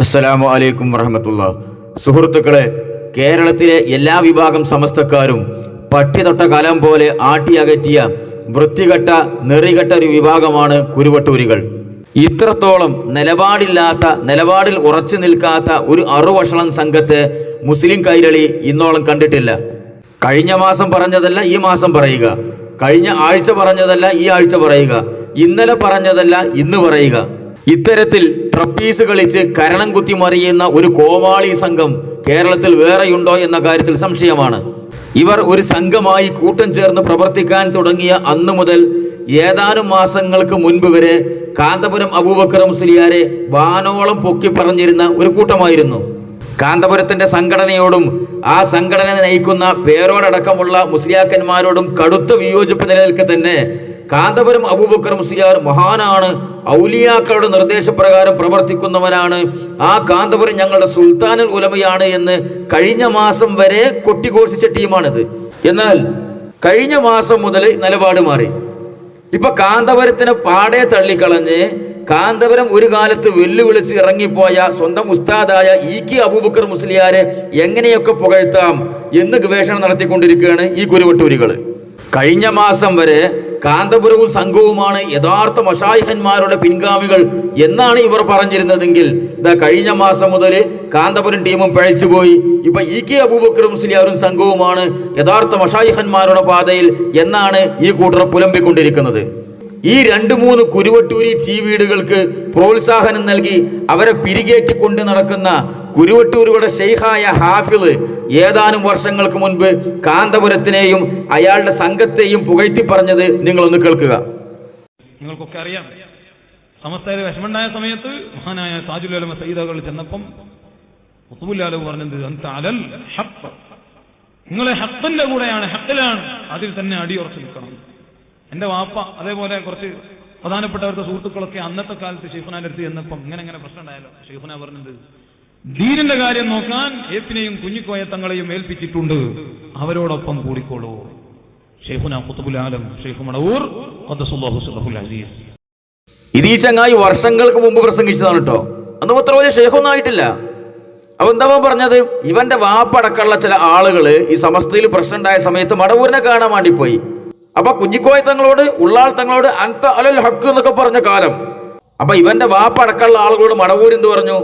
അസ്സലാമു അലൈക്കും വറഹ്മത്തുള്ളാഹി. സുഹൃത്തുക്കളെ, കേരളത്തിലെ എല്ലാ വിഭാഗം സമസ്തക്കാരും പട്ടി തൊട്ട കലം പോലെ ആട്ടിയകറ്റിയ വൃത്തികെട്ട നെറികെട്ട ഒരു വിഭാഗമാണ് കുരുവട്ടൂരികൾ. ഇത്രത്തോളം നിലപാടിൽ ഉറച്ചു നിൽക്കാത്ത ഒരു അറുവഷളം സംഘത്തെ മുസ്ലിം കൈരളി ഇന്നോളം കണ്ടിട്ടില്ല. കഴിഞ്ഞ മാസം പറഞ്ഞതല്ല ഈ മാസം പറയുക, കഴിഞ്ഞ ആഴ്ച പറഞ്ഞതല്ല ഈ ആഴ്ച പറയുക, ഇന്നലെ പറഞ്ഞതല്ല ഇന്ന് പറയുക. ഇത്തരത്തിൽ ട്രപ്പീസ് കളിച്ച് കരണം കുത്തി മറിയുന്ന ഒരു കോമാളി സംഘം കേരളത്തിൽ വേറെയുണ്ടോ എന്ന കാര്യത്തിൽ സംശയമാണ്. ഇവർ ഒരു സംഘമായി കൂട്ടം ചേർന്ന് പ്രവർത്തിക്കാൻ തുടങ്ങിയ അന്നു മുതൽ ഏതാനും മാസങ്ങൾക്ക് മുൻപ് വരെ കാന്തപുരം അബൂബക്കർ മുസ്ലിയാരെ വാനോളം പൊക്കി പറഞ്ഞിരുന്ന ഒരു കൂട്ടമായിരുന്നു. കാന്തപുരത്തിന്റെ സംഘടനയോടും ആ സംഘടന നയിക്കുന്ന പേരോടക്കമുള്ള മുസ്ലിയാക്കന്മാരോടും കടുത്ത വിയോജിപ്പ് നിലനിൽക്കെ തന്നെ കാന്തപുരം അബൂബക്കർ മുസ്ലിയാർ മഹാനാണ്, ഔലിയാക്കളുടെ നിർദ്ദേശപ്രകാരം പ്രവർത്തിക്കുന്നവനാണ്, ആ കാന്തപുരം ഞങ്ങളുടെ സുൽത്താനുൽ ഉലമയാണ് എന്ന് കഴിഞ്ഞ മാസം വരെ കൊട്ടിഘോഷിച്ച ടീമാണിത്. എന്നാൽ കഴിഞ്ഞ മാസം മുതൽ നിലപാട് മാറി. ഇപ്പൊ കാന്തപുരത്തിനെ പാടെ തള്ളിക്കളഞ്ഞ് കാന്തപുരം ഒരു കാലത്ത് വെല്ലുവിളിച്ച് ഇറങ്ങിപ്പോയ സ്വന്തം ഉസ്താദായ ഇ.കെ. അബൂബക്കർ മുസ്ലിയാരെ എങ്ങനെയൊക്കെ പുകഴ്ത്താം എന്ന് ഗവേഷണം നടത്തിക്കൊണ്ടിരിക്കുകയാണ് ഈ കുരുവട്ടൂരികൾ. കഴിഞ്ഞ മാസം വരെ കാന്തപുരവും സംഘവുമാണ് യഥാർത്ഥ മശായിഖന്മാരുടെ പിൻഗാമികൾ എന്നാണ് ഇവർ പറഞ്ഞിരുന്നതെങ്കിൽ ഇതാ കഴിഞ്ഞ മാസം മുതൽ കാന്തപുരം ടീമും പഴച്ചുപോയി. ഇപ്പൊ ഇ.കെ. അബൂബക്കർ മുസ്ലിയാരും സംഘവുമാണ് യഥാർത്ഥ മശായിഖന്മാരുടെ പാതയിൽ എന്നാണ് ഈ കൂട്ടർ പുലമ്പിക്കൊണ്ടിരിക്കുന്നത്. ഈ 2-3 കുരുവട്ടൂരി ചീവീടുകൾക്ക് പ്രോത്സാഹനം നൽകി അവരെ പിരികേറ്റിക്കൊണ്ട് നടക്കുന്ന കുരുവട്ടൂരുകളുടെ ഷെയ്ഖായ ഹാഫിള് ഏതാനും വർഷങ്ങൾക്ക് മുൻപ് കാന്തപുരത്തിനെയും അയാളുടെ സംഘത്തെയും പുകഴ്ത്തി പറഞ്ഞത് നിങ്ങളൊന്ന് കേൾക്കുക. നിങ്ങൾക്കൊക്കെ അറിയാം, സമസ്തയിൽ വിഷമുണ്ടായ സമയത്ത് മഹാനായ താജുൽ ഉലമ സയ്യിദുകൾ ചെന്നപ്പം ഖുതുബുൽ പറഞ്ഞത് അൻത അലൽ ഹഖ്, നിങ്ങളെ ഹഖിന്റെ കൂടെയാണ്, ഹഖിലാണ്, അതിൽ തന്നെ അടിയുറച്ചു നിൽക്കണം. എന്റെ വാപ്പ അതേപോലെ കുറച്ച് പ്രധാനപ്പെട്ടവരുടെ സുഹൃത്തുക്കളൊക്കെ അന്നത്തെ കാലത്ത് ഷെയ്ഖുനാന്റെ അടുത്ത് ചെന്നപ്പം ഇങ്ങനെ പ്രശ്നം ഉണ്ടായല്ലോ. ഷെയ്ഖുന പറഞ്ഞത് ദീനിന്റെ കാര്യം നോക്കാൻ ഏപ്പിനെയും കുഞ്ഞിക്കോയ തങ്ങളെയും ഏൽപ്പിച്ചിട്ടുണ്ട്, അവരോടൊപ്പം കൂടിക്കോളൂ. ഷെയ്ഖുന ഖുതുബുൽ ആലം ഷെയ്ഖ് മടവൂർ ഖദ്ദസുല്ലാഹു സിർറഹുൽ അസീസ്. ഇത് ഈ ചങ്ങായി വർഷങ്ങൾക്ക് മുമ്പ് പ്രസംഗിച്ചതാണ് കേട്ടോ. അന്ന് അത്ര വലിയ ഷെയ്ഖൊന്നും ആയിട്ടില്ല. അപ്പൊ എന്താ പറഞ്ഞത്, ഇവന്റെ വാപ്പടക്കമുള്ള ചില ആളുകള് ഈ സമസ്തയിൽ പ്രശ്നം ഉണ്ടായ സമയത്ത് മടവൂരിനെ കാണാൻ വേണ്ടി പോയി. അപ്പൊ കുഞ്ഞിക്കോയ തങ്ങളോട്, ഉള്ളാൾ തങ്ങളോട് അൻത അലൽ ഹക്ക് എന്നൊക്കെ പറഞ്ഞ കാലം. അപ്പൊ ഇവന്റെ വാപ്പടക്കമുള്ള ആളുകളോട് മടവൂർ എന്ത് പറഞ്ഞു,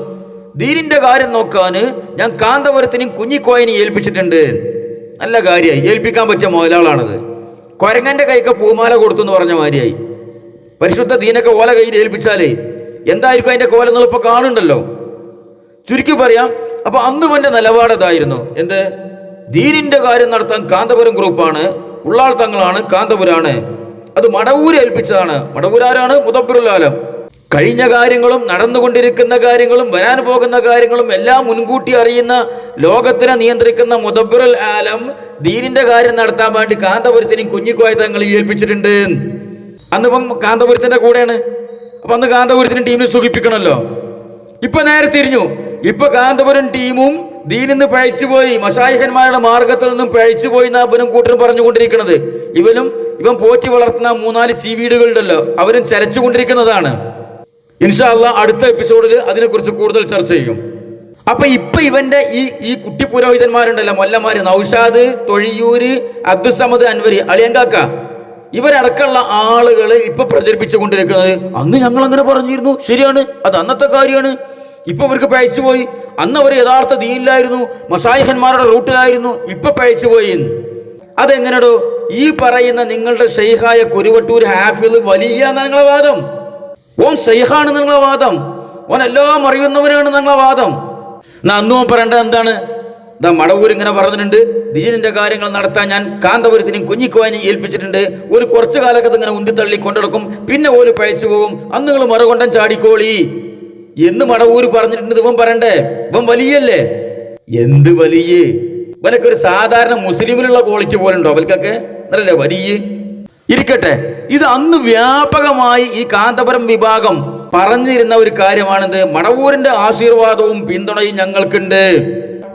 ദീനിന്റെ കാര്യം നോക്കാന് ഞാൻ കാന്തപുരത്തിനും കുഞ്ഞിക്കോയനെയും ഏൽപ്പിച്ചിട്ടുണ്ട്. നല്ല കാര്യമായി, ഏൽപ്പിക്കാൻ പറ്റിയ മുതലാളാണത്. കൊരങ്ങന്റെ കൈക്ക് പൂമാല കൊടുത്തു എന്ന് പറഞ്ഞ മാതിരിയായി. പരിശുദ്ധ ദീനൊക്കെ ഓല കയ്യിൽ ഏൽപ്പിച്ചാലേ എന്തായിരിക്കും അതിന്റെ കോല എന്നുള്ളപ്പോ കാണുന്നുണ്ടല്ലോ. ചുരുക്കി പറയാം, അപ്പൊ അന്ന് എന്റെ നിലപാടതായിരുന്നു, എന്ത്, ദീനിന്റെ കാര്യം നടത്താൻ കാന്തപുരം ഗ്രൂപ്പാണ്, ഉള്ളാൾ തങ്ങളാണ്, കാന്തപുരാണ്, അത് മടവൂര് ഏൽപ്പിച്ചതാണ്. മടവൂരാരാണ്? മുദബ്ബിറുൽ ആലം. കഴിഞ്ഞ കാര്യങ്ങളും നടന്നുകൊണ്ടിരിക്കുന്ന കാര്യങ്ങളും വരാൻ പോകുന്ന കാര്യങ്ങളും എല്ലാം മുൻകൂട്ടി അറിയുന്ന, ലോകത്തിനെ നിയന്ത്രിക്കുന്ന മുദബ്ബിറുൽ ആലം ദീനിന്റെ കാര്യം നടത്താൻ വേണ്ടി കാന്തപുരത്തിനും കുഞ്ഞിക്കോയ തങ്ങളെ ഏൽപ്പിച്ചിട്ടുണ്ട്. അന്നിപ്പം കാന്തപുരത്തിന്റെ കൂടെയാണ്. അപ്പൊ അന്ന് കാന്തപുരത്തിന് ടീമിനെ സുഖിപ്പിക്കണമല്ലോ. ഇപ്പൊ നേരെ തിരിഞ്ഞു, ഇപ്പൊ കാന്തപുരം ടീമും ദീനിന്ന് പഴച്ചുപോയി, മശായിഖന്മാരുടെ മാർഗത്തിൽ നിന്നും പഴച്ചുപോയി എന്നാ ഇവനും കൂട്ടരും പറഞ്ഞുകൊണ്ടിരിക്കുന്നത്. ഇവൻ പോറ്റി വളർത്തുന്ന 3-4 ചീവീടുകളുണ്ടല്ലോ, അവരും ചരച്ചുകൊണ്ടിരിക്കുന്നതാണ്. ഇൻഷാ അല്ലാഹ് അടുത്ത എപ്പിസോഡിൽ അതിനെക്കുറിച്ച് കൂടുതൽ ചർച്ച ചെയ്യും. അപ്പൊ ഇവന്റെ ഈ കുട്ടി പുരോഹിതന്മാരുണ്ടല്ലോ, മൊല്ലന്മാര്, നൗഷാദ്, തൊഴിയൂര്, അബ്ദുസമദ്, അൻവരി, അളിയങ്കാക്ക, ഇവരടക്കമുള്ള ആളുകള് ഇപ്പൊ പ്രചരിപ്പിച്ചു കൊണ്ടിരിക്കുന്നത് അന്ന് ഞങ്ങൾ അങ്ങനെ പറഞ്ഞിരുന്നു, ശരിയാണ്, അത് അന്നത്തെ കാര്യമാണ്. ഇപ്പൊ അവർക്ക് പഴച്ചുപോയി. അന്ന് അവർ യഥാർത്ഥ ദീനിലായിരുന്നു, മശായിഖന്മാരുടെ റൂട്ടിലായിരുന്നു, ഇപ്പൊ പഴച്ചുപോയി. അതെങ്ങനെയോ ഈ പറയുന്ന നിങ്ങളുടെ ഷെയ്ഖായ കുരുവട്ടൂർ ഹാഫിള് വലിയ നിങ്ങളെ വാദം, ഓൻ ഷെയ്ഖാണ് നിങ്ങളെ വാദം, ഓൻ എല്ലാം അറിയുന്നവനാണ് നിങ്ങളെ വാദം. അന്നും പറയേണ്ടത് എന്താണ്, മടവൂർ ഇങ്ങനെ പറഞ്ഞിട്ടുണ്ട്, ദീനിന്റെ കാര്യങ്ങൾ നടത്താൻ ഞാൻ കാന്തപുരത്തിനും കുഞ്ഞിക്കോയനെയും ഏൽപ്പിച്ചിട്ടുണ്ട്, ഒരു കുറച്ചു കാലത്ത് ഇങ്ങനെ ഉന്തിത്തള്ളി കൊണ്ടെടുക്കും, പിന്നെ ഓല് പഴച്ചു പോകും, അന്ന് നിങ്ങൾ മറുകൊണ്ടൻ ചാടിക്കോളി എന്ന് മടവൂര് പറഞ്ഞിട്ടുണ്ട്. ഇവൻ പറയണ്ടേ, ഇവൻ വലിയല്ലേ? എന്ത് വലിയ? ഇവനൊക്കെ ഒരു സാധാരണ മുസ്ലിമിനുള്ള ക്വാളിറ്റി പോലെ ഉണ്ടോ അവൽക്കൊക്കെ? എന്നല്ലേ വലിയ ഇരിക്കട്ടെ. ഇത് അന്ന് വ്യാപകമായി ഈ കാന്തപുരം വിഭാഗം പറഞ്ഞിരുന്ന ഒരു കാര്യമാണിത്. മടവൂരിന്റെ ആശീർവാദവും പിന്തുണയും ഞങ്ങൾക്കുണ്ട്,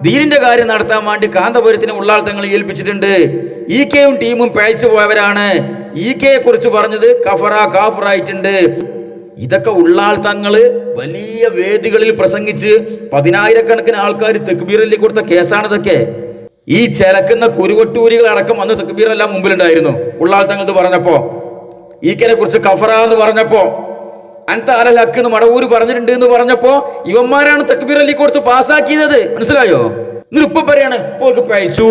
ദീനിന്റെ കാര്യം നടത്താൻ വേണ്ടി കാന്തപുരത്തിന് ഉള്ളാൾ തങ്ങളെ ഏൽപ്പിച്ചിട്ടുണ്ട്, ഇ.കെയും ടീമും പഴച്ചു പോയവരാണ്, ഇ.കെയെ കുറിച്ച് പറഞ്ഞത് കാഫറായിട്ടുണ്ട്, ഇതൊക്കെ ഉള്ളാൾ തങ്ങള് വലിയ വേദികളിൽ പ്രസംഗിച്ച് 10,000-കണക്കിന് ആൾക്കാർ തക്ബീറിൽ കൊടുത്ത കേസാണിതൊക്കെ. ഈ ചിലക്കുന്ന കുരുവട്ടൂരികൾ അടക്കം അന്ന് തക്ബീറെല്ലാം മുമ്പിലുണ്ടായിരുന്നു. ഉള്ളാൾ തങ്ങൾ ഇത് പറഞ്ഞപ്പോ, ഈക്കനെ കുറിച്ച് കഫറ എന്ന് പറഞ്ഞപ്പോ, അൻത അലൽ ഹക്ക് എന്ന് മടവൂര് പറഞ്ഞിട്ടുണ്ട് എന്ന് പറഞ്ഞപ്പോ ഇവന്മാരാണ് തക്ബീർ അലി കൊടുത്ത് പാസ്സാക്കിയത്. മനസ്സിലായോ? എന്നിട്ട് ഇപ്പൊ പറയാണ് ഇപ്പോൾ പയച്ചു.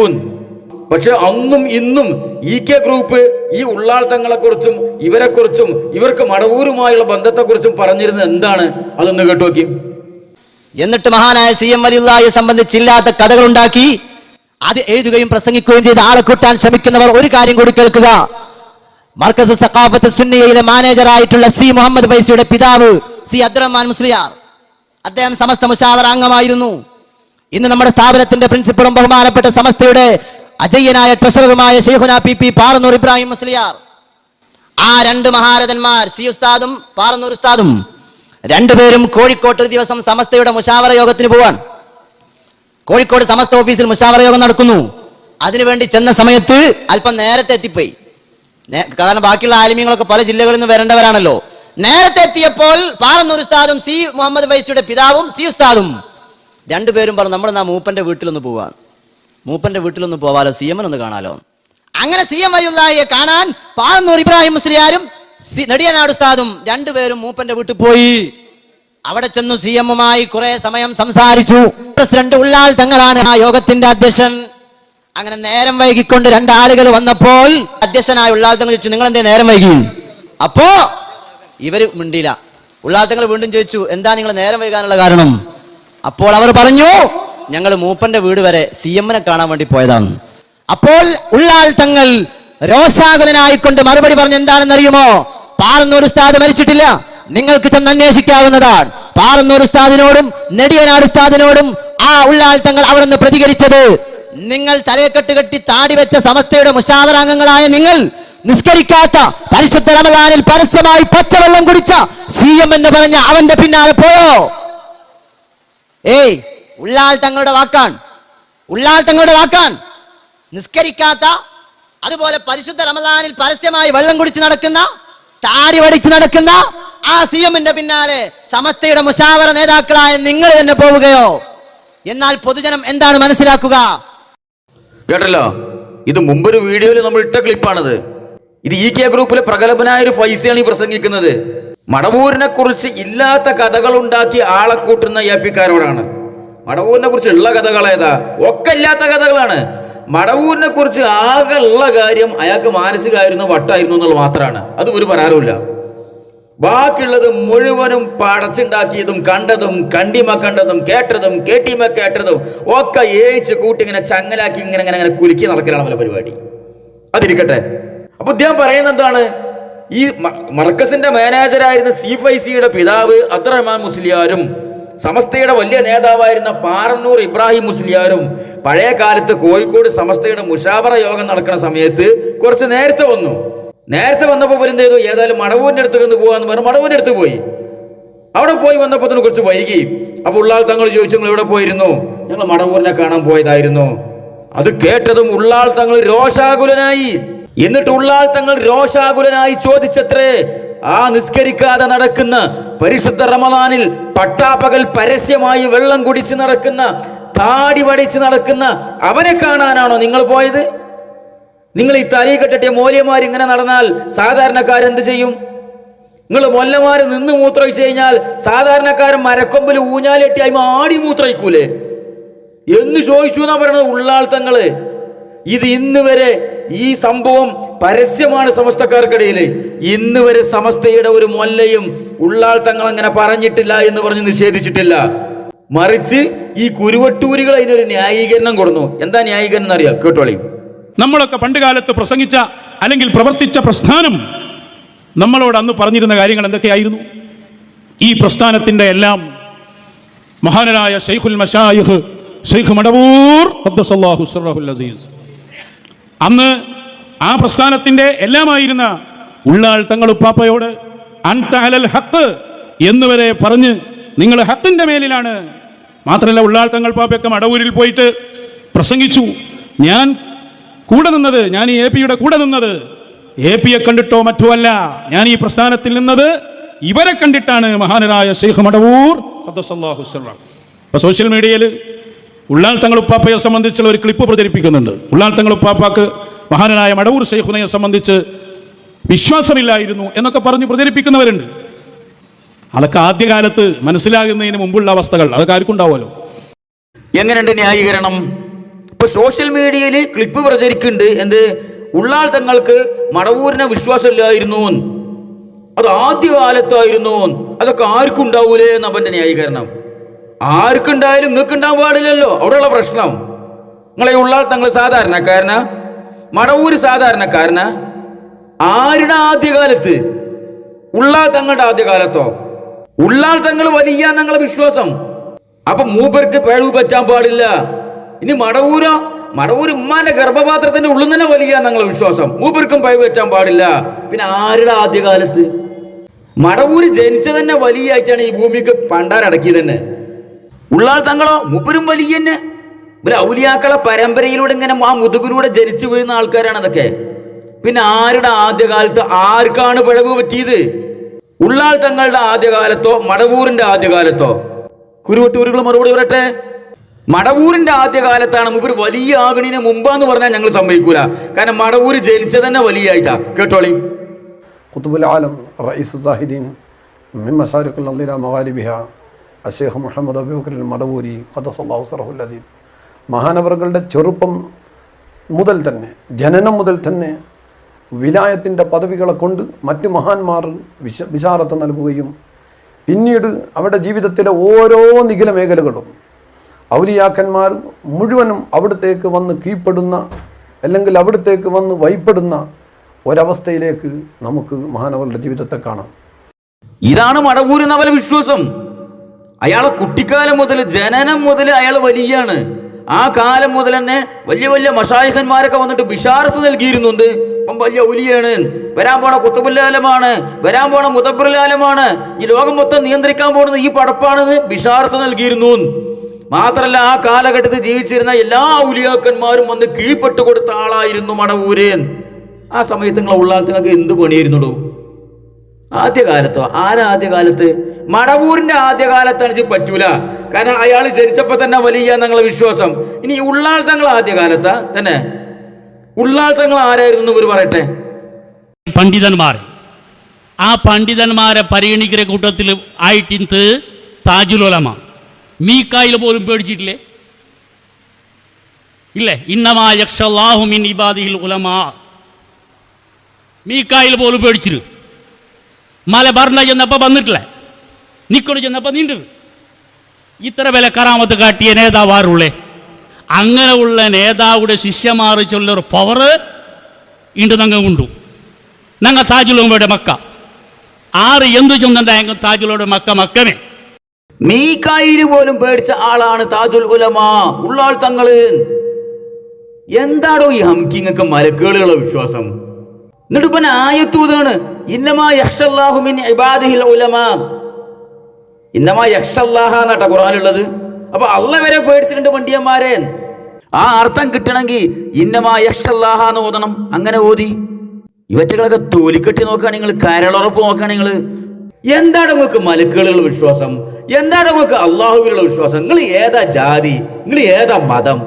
പക്ഷെ അന്നും ഇന്നും EK ഗ്രൂപ്പ് ഈ ഉള്ളാൾ തങ്ങളെ കുറിച്ചും ഇവരെ കുറിച്ചും ഇവർക്ക് മടവൂരുമായുള്ള ബന്ധത്തെ കുറിച്ചും പറഞ്ഞിരുന്നത് എന്താണ്? അതൊന്ന് കേട്ടു നോക്കി. എന്നിട്ട് മഹാനായ CM വലിയുള്ളാഹിയെ സംബന്ധിച്ചില്ലാത്ത കഥകൾ ഉണ്ടാക്കി അത് എഴുതുകയും പ്രസംഗിക്കുകയും ചെയ്ത് ആളെ കൂട്ടാൻ ശ്രമിക്കുന്നവർ ഒരു കാര്യം കൂടി കേൾക്കുക. മർക്കസ് സഖാഫത്ത് സുന്നിയയിലെ മാനേജറായിട്ടുള്ള C മുഹമ്മദ് ഫൈസിയുടെ പിതാവ് C അബ്ദുറഹ്മാൻ മുസ്ലിയാർ, അദ്ദേഹം സമസ്ത മുശാവറ അംഗമായിരുന്നു. ഇന്ന് നമ്മുടെ സ്ഥാപനത്തിന്റെ പ്രിൻസിപ്പളും ബഹുമാനപ്പെട്ട സമസ്തയുടെ അജയ്യനായ ട്രഷററുമായ ശൈഖുന PP പാറന്നൂർ ഇബ്രാഹിം മുസ്ലിയാർ. ആ രണ്ട് മഹാരഥന്മാർ C ഉസ്താദും പാറന്നൂർ ഉസ്താദും രണ്ടുപേരും കോഴിക്കോട്ട് ഒരു ദിവസം സമസ്തയുടെ മുശാവറ യോഗത്തിന് പോവാൻ. കോഴിക്കോട് സമസ്ത ഓഫീസിൽ മുശാവറ യോഗം നടക്കുന്നു. അതിനുവേണ്ടി ചെന്ന സമയത്ത് അല്പം നേരത്തെ എത്തിപ്പോയി. കാരണം ബാക്കിയുള്ള ആലിമീങ്ങളൊക്കെ പല ജില്ലകളിൽ നിന്ന് വരേണ്ടവരാണല്ലോ. നേരത്തെ എത്തിയപ്പോൾ പാറന്നൂർ ഉസ്താദും C മുഹമ്മദ് ഫൈസിയുടെ പിതാവും C ഉസ്താദും രണ്ടുപേരും പറഞ്ഞു, നമ്മൾ മൂപ്പന്റെ വീട്ടിലൊന്ന് പോവാൻ, മൂപ്പന്റെ വീട്ടിലൊന്ന് പോവാലോ, CM ഒന്ന് കാണാലോ. അങ്ങനെ CM വലിയുള്ളാഹിയെ കാണാൻ പാറന്നൂർ ഇബ്രാഹിം മുസ്ലിയാരും നെടിയനാട് ഉസ്താദും രണ്ടുപേരും മൂപ്പന്റെ വീട്ടിൽ പോയി. അവിടെ ചെന്നു CM-മായി കുറെ സമയം സംസാരിച്ചു. പ്രസിഡന്റ് ഉള്ളാൾ തങ്ങളാണ് ആ യോഗത്തിന്റെ അധ്യക്ഷൻ. അങ്ങനെ നേരം വൈകിക്കൊണ്ട് രണ്ടാളുകൾ വന്നപ്പോൾ അധ്യക്ഷനായ ഉള്ളാൾ തങ്ങൾ ചോദിച്ചു, നിങ്ങൾ എന്തേ നേരം വൈകി? അപ്പോ ഇവര് മിണ്ടിയില്ല. ഉള്ളാൾ തങ്ങൾ വീണ്ടും ചോദിച്ചു, എന്താ നിങ്ങൾ നേരം വൈകാനുള്ള കാരണം? അപ്പോൾ അവർ പറഞ്ഞു, ഞങ്ങൾ മൂപ്പന്റെ വീട് വരെ CM-നെ കാണാൻ വേണ്ടി പോയതാണ്. അപ്പോൾ ഉള്ളാൾ തങ്ങൾ രോഷാകുലനായിക്കൊണ്ട് മറുപടി പറഞ്ഞ് എന്താണെന്നറിയുമോ? പാറന്നൂർ ഉസ്താദ് മരിച്ചിട്ടില്ല, നിങ്ങൾക്ക് ചെന്ന് അന്വേഷിക്കാവുന്നതാണ്. പാറന്നൂർ ഉസ്താദിനോടും നെടിയനാട് ഉസ്താദിനോടും ആ ഉള്ളാൾ തങ്ങൾ അവിടെ നിന്ന് പ്രതികരിച്ചത്, നിങ്ങൾ തലയെക്കെട്ട് കെട്ടി താടി വെച്ച സമസ്തയുടെ മുശാവറാംഗങ്ങളായ നിങ്ങൾ നിസ്കരിക്കാത്ത പരിശുദ്ധ റമദാനിൽ പരസ്യമായി പച്ചവെള്ളം കുടിച്ച CM എന്ന് പറഞ്ഞ അവന്റെ പിന്നാലെ പോയോ? ഏയ്, ഉള്ളാൾ തങ്ങളുടെ വാക്കാണ്, ഉള്ളാൾ തങ്ങളുടെ വാക്കാണ്. നിസ്കരിക്കാത്ത, അതുപോലെ പരിശുദ്ധ റമദാനിൽ പരസ്യമായി വെള്ളം കുടിച്ച് നടക്കുന്ന, താടി വടിച്ച് നടക്കുന്ന ആ CM-ന്റെ പിന്നാലെ സമസ്തയുടെ മുശാവറ നേതാക്കളായ നിങ്ങൾ തന്നെ പോവുകയോ? എന്നാൽ പൊതുജനം എന്താണ് മനസ്സിലാക്കുക? കേട്ടല്ലോ, ഇത് മുമ്പൊരു വീഡിയോയിൽ നമ്മൾ ഇട്ട ക്ലിപ്പാണിത്. ഇത് EK ഗ്രൂപ്പിലെ പ്രഗത്ഭനായ ഒരു ഫൈസിയാണ് ഈ പ്രസംഗിക്കുന്നത്. മടവൂരിനെ കുറിച്ച് ഇല്ലാത്ത കഥകൾ ഉണ്ടാക്കി ആളെ കൂട്ടുന്ന AP-ക്കാരോടാണ്. മടവൂരിനെ കുറിച്ച് ഉള്ള കഥകൾ ഏതാ? ഒക്കെ ഇല്ലാത്ത കഥകളാണ്. മടവൂരിനെ കുറിച്ച് ആകെ ഉള്ള കാര്യം അയാൾക്ക് മാനസികമായിരുന്നു, വട്ടായിരുന്നു എന്നുള്ളത് മാത്രമാണ്. അത് ഒരു പരാറുമില്ല. ബാക്കിയുള്ളത് മുഴുവനും പടച്ചുണ്ടാക്കിയതും കണ്ടതും കണ്ടിമ കണ്ടതും കേട്ടതും കേട്ടിമ കേട്ടതും ഒക്കെ ഏഴിച്ച് കൂട്ടി ഇങ്ങനെ ചങ്ങലാക്കി ഇങ്ങനെ ഇങ്ങനെ ഇങ്ങനെ കുലുക്കി നടക്കലാണ് പല പരിപാടി. അതിരിക്കട്ടെ. അപ്പൊ ഇദ്ദേഹം പറയുന്നത് എന്താണ്? ഈ മർക്കസിന്റെ മാനേജറായിരുന്ന C ഫൈസിയുടെ പിതാവ് അബ്ദുറഹ്മാൻ മുസ്ലിയാരും സമസ്തയുടെ വലിയ നേതാവായിരുന്ന പാറന്നൂർ ഇബ്രാഹിം മുസ്ലിയാരും പഴയ കാലത്ത് കോഴിക്കോട് സമസ്തയുടെ മുശാവറ യോഗം നടക്കുന്ന സമയത്ത് കുറച്ച് നേരത്തെ വന്നു. നേരത്തെ വന്നപ്പോൾ പോലും എന്ത് ചെയ്തു? ഏതായാലും മടവൂരിന്റെ അടുത്ത് നിന്ന് പോകാന്ന് പറഞ്ഞു മടവൂരിന്റെ അടുത്ത് പോയി. അവിടെ പോയി വന്നപ്പോൾ തന്നെ കുറച്ച് വൈകി. അപ്പൊ ഉള്ളാൾ തങ്ങൾ ചോദിച്ചു, നിങ്ങൾ എവിടെ പോയിരുന്നു? ഞങ്ങൾ മടവൂരിനെ കാണാൻ പോയതായിരുന്നു. അത് കേട്ടതും ഉള്ളാൾ തങ്ങൾ രോഷാകുലനായി. എന്നിട്ട് ഉള്ളാൾ തങ്ങൾ രോഷാകുലനായി ചോദിച്ചത്രേ, ആ നിസ്കരിക്കാതെ നടക്കുന്ന പരിശുദ്ധ റമദാനിൽ പട്ടാപ്പകൽ പരസ്യമായി വെള്ളം കുടിച്ച് നടക്കുന്ന, താടി വടിച്ച് നടക്കുന്ന അവനെ കാണാനാണോ നിങ്ങൾ പോയത്? നിങ്ങൾ ഈ തലയിൽ കെട്ടിയ മൂല്യമാർ ഇങ്ങനെ നടന്നാൽ സാധാരണക്കാരെന്ത് ചെയ്യും? നിങ്ങൾ മൊല്ലമാര് നിന്ന് മൂത്രയിച്ചു കഴിഞ്ഞാൽ സാധാരണക്കാരൻ മരക്കൊമ്പിൽ ഊഞ്ഞാലെട്ടി അയിമ ആടി മൂത്രയിക്കൂലേ എന്ന് ചോദിച്ചു എന്നാ പറയുന്നത് ഉള്ളാൾ തങ്ങള്. ഇത് ഇന്ന് വരെ ഈ സംഭവം പരസ്യമാണ് സമസ്തക്കാർക്കിടയിൽ. ഇന്ന് വരെ സമസ്തയുടെ ഒരു മൊല്ലയും ഉള്ളാൾ തങ്ങൾ അങ്ങനെ പറഞ്ഞിട്ടില്ല എന്ന് പറഞ്ഞ് നിഷേധിച്ചിട്ടില്ല. മറിച്ച് ഈ കുരുവട്ടൂരികൾ അതിനൊരു ന്യായീകരണം കൊടുന്നു. എന്താ ന്യായീകരണം എന്നറിയാം, കേട്ടോളി. നമ്മളൊക്കെ പണ്ട് കാലത്ത് പ്രസംഗിച്ച അല്ലെങ്കിൽ പ്രവർത്തിച്ച പ്രസ്ഥാനം നമ്മളോട് അന്ന് പറഞ്ഞിരുന്ന കാര്യങ്ങൾ എന്തൊക്കെയായിരുന്നു? ഈ പ്രസ്ഥാനത്തിന്റെ എല്ലാം മഹാനരായ ശൈഖുൽ മശായിഖ് ശൈഖ് മടവൂർ ഖദ്ദസല്ലാഹു സിർറഹുൽ അസീസ് അന്ന് ആ പ്രസ്ഥാനത്തിന്റെ എല്ലാമായിരുന്ന ഉള്ളാൾ തങ്ങൾ ഉപ്പാപ്പയോട് അൻത അലൽ ഹഖ് എന്നുവരെ പറഞ്ഞ് നിങ്ങൾ ഹഖിന്റെ മേലിലാണ്. മാത്രമല്ല ഉള്ളാൾ തങ്ങൾ പാപ്പയൊക്കെ മടവൂരിൽ പോയിട്ട് പ്രസംഗിച്ചു. ഞാൻ കൂടെ നിന്നത്, ഞാൻ ഈ AP-യുടെ കൂടെ നിന്നത് AP-യെ കണ്ടിട്ടോ മറ്റോ അല്ല. ഞാൻ ഈ പ്രസ്ഥാനത്തിൽ നിന്നത് ഇവരെ കണ്ടിട്ടാണ് മഹാനരായ ശൈഖ് മടവൂർ ഖദ്ദസല്ലാഹു സിർറഹു. ഇപ്പോൾ സോഷ്യൽ മീഡിയയിൽ ഉള്ളാൾ തങ്ങൾ ഉപ്പാപ്പയെ സംബന്ധിച്ചുള്ള ഒരു ക്ലിപ്പ് പ്രചരിപ്പിക്കുന്നുണ്ട്. ഉള്ളാൾ തങ്ങൾ ഉപ്പാപ്പാക്ക് മഹാനരായ മടവൂർ ശൈഖുനയെ സംബന്ധിച്ച് വിശ്വാസമില്ലായിരുന്നു എന്നൊക്കെ പറഞ്ഞ് പ്രചരിപ്പിക്കുന്നവരുണ്ട്. അതൊക്കെ ആദ്യകാലത്ത് മനസ്സിലാകുന്നതിന് മുമ്പുള്ള അവസ്ഥകൾ, അതൊക്കെ ആർക്കും ഉണ്ടാവുമല്ലോ. എങ്ങനെയുണ്ട് ന്യായീകരണം? ഇപ്പൊ സോഷ്യൽ മീഡിയയിൽ ക്ലിപ്പ് പ്രചരിക്കുന്നുണ്ട്. എന്ത്? ഉള്ളാൾ തങ്ങൾക്ക് മടവൂരിനെ വിശ്വാസമില്ലായിരുന്നു, അത് ആദ്യകാലത്തായിരുന്നു, അതൊക്കെ ആർക്കും ഉണ്ടാവൂലേ എന്ന് അവന്റെ ന്യായീകരണം. ആർക്കുണ്ടായാലും നിങ്ങൾക്ക് ഉണ്ടാവാൻ പാടില്ലല്ലോ, അവിടെയുള്ള പ്രശ്നം. നിങ്ങളെ ഉള്ളാൾ തങ്ങൾ സാധാരണക്കാരനാ? മടവൂര് സാധാരണക്കാരനാ? ആരുടെ ആദ്യകാലത്ത്? ഉള്ളാൾ തങ്ങളുടെ ആദ്യകാലത്തോ? ഉള്ളാൾ തങ്ങൾ വലിയ ഞങ്ങളെ വിശ്വാസം. അപ്പൊ മൂപ്പർക്ക് പിഴവ് പറ്റാൻ പാടില്ല. ഇനി മടവൂരോ? മടവൂർ ഉമ്മാന്റെ ഗർഭപാത്രത്തിന്റെ ഉള്ളിൽ തന്നെ വലിയ ഞങ്ങളെ വിശ്വാസം. മൂപ്പർക്കും പിഴവ് പറ്റാൻ പാടില്ല. പിന്നെ ആരുടെ ആദ്യകാലത്ത്? മടവൂര് ജനിച്ച തന്നെ വലിയ ആയിട്ടാണ് ഈ ഭൂമിക്ക് പണ്ടാരടക്കിയത് തന്നെ. ഉള്ളാൾ തങ്ങളോ? മൂപ്പരും വലിയ തന്നെ. ഒരു ഔലിയാക്കളെ പരമ്പരയിലൂടെ ഇങ്ങനെ ആ മുതുകിലൂടെ ജനിച്ചു വീഴുന്ന ആൾക്കാരാണ് അതൊക്കെ. പിന്നെ ആരുടെ ആദ്യകാലത്ത് ആർക്കാണ് പിഴവ് പറ്റിയത്? ഉള്ളാൾ തങ്ങളുടെ ആദ്യകാലത്തോ മടവൂരിന്റെ ആദ്യകാലത്തോ? കുരുവട്ടൂരുകൾ മറുപടി പറയട്ടെ. മടവൂരിന്റെ ആദ്യകാലത്താണ്. മൂപ്പര് വലിയ ആകണിന് മുമ്പാന്ന് പറഞ്ഞാൽ ഞങ്ങൾ സമ്മതിക്കൂല. കാരണം മടവൂര് ജനിച്ചത് തന്നെ വലിയ ആയിട്ടാ. കേട്ടോളി. ഖുതുബുൽ ആലം റഈസ് സാഹിദീൻ മിൻ മശാരിഖിൽ അർളി മഗാരിബിഹ അശേഖ് മുഹമ്മദ് അബൂബക്കർ മടവൂരി ഖദ്ദസല്ലാഹു സിർറഹുൽ അസീസ്. മഹാനവറുകളുടെ ചെറുപ്പം മുതൽ തന്നെ, ജനനം മുതൽ തന്നെ വിലായത്തിൻ്റെ പദവികളെ കൊണ്ട് മറ്റ് മഹാന്മാർ വിശാരത്ത് നൽകുകയും പിന്നീട് അവരുടെ ജീവിതത്തിലെ ഓരോ നിഖില മേഖലകളും ഔലിയാക്കന്മാർ മുഴുവനും അവിടത്തേക്ക് വന്ന് കീഴ്പ്പെടുന്ന, അല്ലെങ്കിൽ അവിടത്തേക്ക് വന്ന് വഴിപ്പെടുന്ന ഒരവസ്ഥയിലേക്ക് നമുക്ക് മഹാനവറുടെ ജീവിതത്തെ കാണാം. ഇതാണ് മടവൂർ എന്ന അവലെ വിശ്വാസം. അയാളെ കുട്ടിക്കാലം മുതൽ, ജനനം മുതൽ അയാൾ വലിയാണ്. ആ കാലം മുതൽ തന്നെ വലിയ വലിയ മശായിഖന്മാരൊക്കെ വന്നിട്ട് ബിഷാറത്ത് നൽകിയിരുന്നുണ്ട്. ഇപ്പം വലിയ ഔലിയാണ്, വരാൻ പോണ ഖുതുബുൽ-ആലമാണ്, വരാൻ പോണ മുദബ്ബിറുൽ-ആലമാണ്, ഈ ലോകം മൊത്തം നിയന്ത്രിക്കാൻ പോകുന്നത് ഈ പടപ്പാണെന്ന് ബിഷാറത്ത് നൽകിയിരുന്നു. മാത്രമല്ല ആ കാലഘട്ടത്തിൽ ജീവിച്ചിരുന്ന എല്ലാ ഔലിയാക്കന്മാരും വന്ന് കീഴ്പ്പെട്ടു കൊടുത്ത ആളായിരുന്നു മടവൂര്. ആ സമയത്ത് നിങ്ങൾ ഉള്ളാൾ നിങ്ങൾക്ക് എന്ത് പണിയായിരുന്നുള്ളൂ? ആദ്യകാലത്തോ? ആരാ ആദ്യകാലത്ത്? മടവൂരിന്റെ ആദ്യകാലത്താണ് ഇത് പറ്റൂല. കാരണം അയാൾ ജനിച്ചപ്പോ തന്നെ വലിയ ഞങ്ങളെ വിശ്വാസം. ഇനി ഉള്ളാൾ തങ്ങൾ ആദ്യകാലത്താ തന്നെ? ഉള്ളാൾ തങ്ങൾ ആരായിരുന്നു ഇവർ പറയട്ടെ. പണ്ഡിതന്മാർ, ആ പണ്ഡിതന്മാരെ പരിഗണിക്കുന്ന കൂട്ടത്തിൽ ആയിട്ടിന്ത് താജുൽ ഉലമ. മീക്കായിൽ പോലും പേടിച്ചിട്ടില്ലേ? ഇല്ലേ? ഇന്നമാ യഖ്ശല്ലാഹു മിൻ ഇബാദിഹിൽ ഉലമാ. മീക്കായിൽ പോലും പേടിച്ചിരു. മല ഭരണ ചെന്നപ്പോൾ വന്നിട്ടില്ല, നിക്കോട് ചെന്നപ്പോൾ നീണ്ടു. ഇത്ര വില കറാമത്ത് കാട്ടിയ നേതാവാറുള്ളേ. അങ്ങനെയുള്ള നേതാവുടെ ശിഷ്യമാർ ചൊല്ലൊരു പവർ ഇണ്ട് ഞങ്ങൾ കൊണ്ടു. ഞങ്ങൾ താജുലോമയുടെ മക്ക ആറ് എന്തു ചൊന്നുണ്ടായെങ്കിൽ താജുലോടെ മക്ക മക്കമേ. മീക്കായിൽ പോലും പേടിച്ച ആളാണ് താജുൽ ഉലമാ, ഉള്ളാൾ തങ്ങള്. എന്താടോ ഈ ഹംകിങ്ങൊക്കെ മലക്കുകളുടെ വിശ്വാസം? എന്നിട്ട് ഇപ്പം ആയത്തൂതാണ് ഇന്നമാ യഖ്ശല്ലാഹു മിൻ ഇബാദിഹിൽ ഉലമാ. ഇന്നമാ യഖ്ശല്ലാഹ എന്നാട്ടാ ഖുർആനിലുള്ളത്. അപ്പൊ അള്ള വരെ പേടിച്ചിട്ടുണ്ട് പണ്ഡിതന്മാരെ. ആ അർത്ഥം കിട്ടണമെങ്കിൽ ഇന്നമാ യഖ്ശല്ലാഹ എന്ന് ഓതണം. അങ്ങനെ ഓതി ഇവറ്റകളൊക്കെ തോലിക്കെട്ടി നോക്കുകയാണ് നിങ്ങൾ, കരളുറപ്പ് നോക്കുകയാണ് നിങ്ങൾ. എന്താണ് നിങ്ങൾക്ക് മലക്കുകളുള്ള വിശ്വാസം? എന്താണ് നിങ്ങൾക്ക് അള്ളാഹുവിലുള്ള വിശ്വാസം? നിങ്ങൾ ഏതാ ജാതി? നിങ്ങൾ ഏതാ മതം?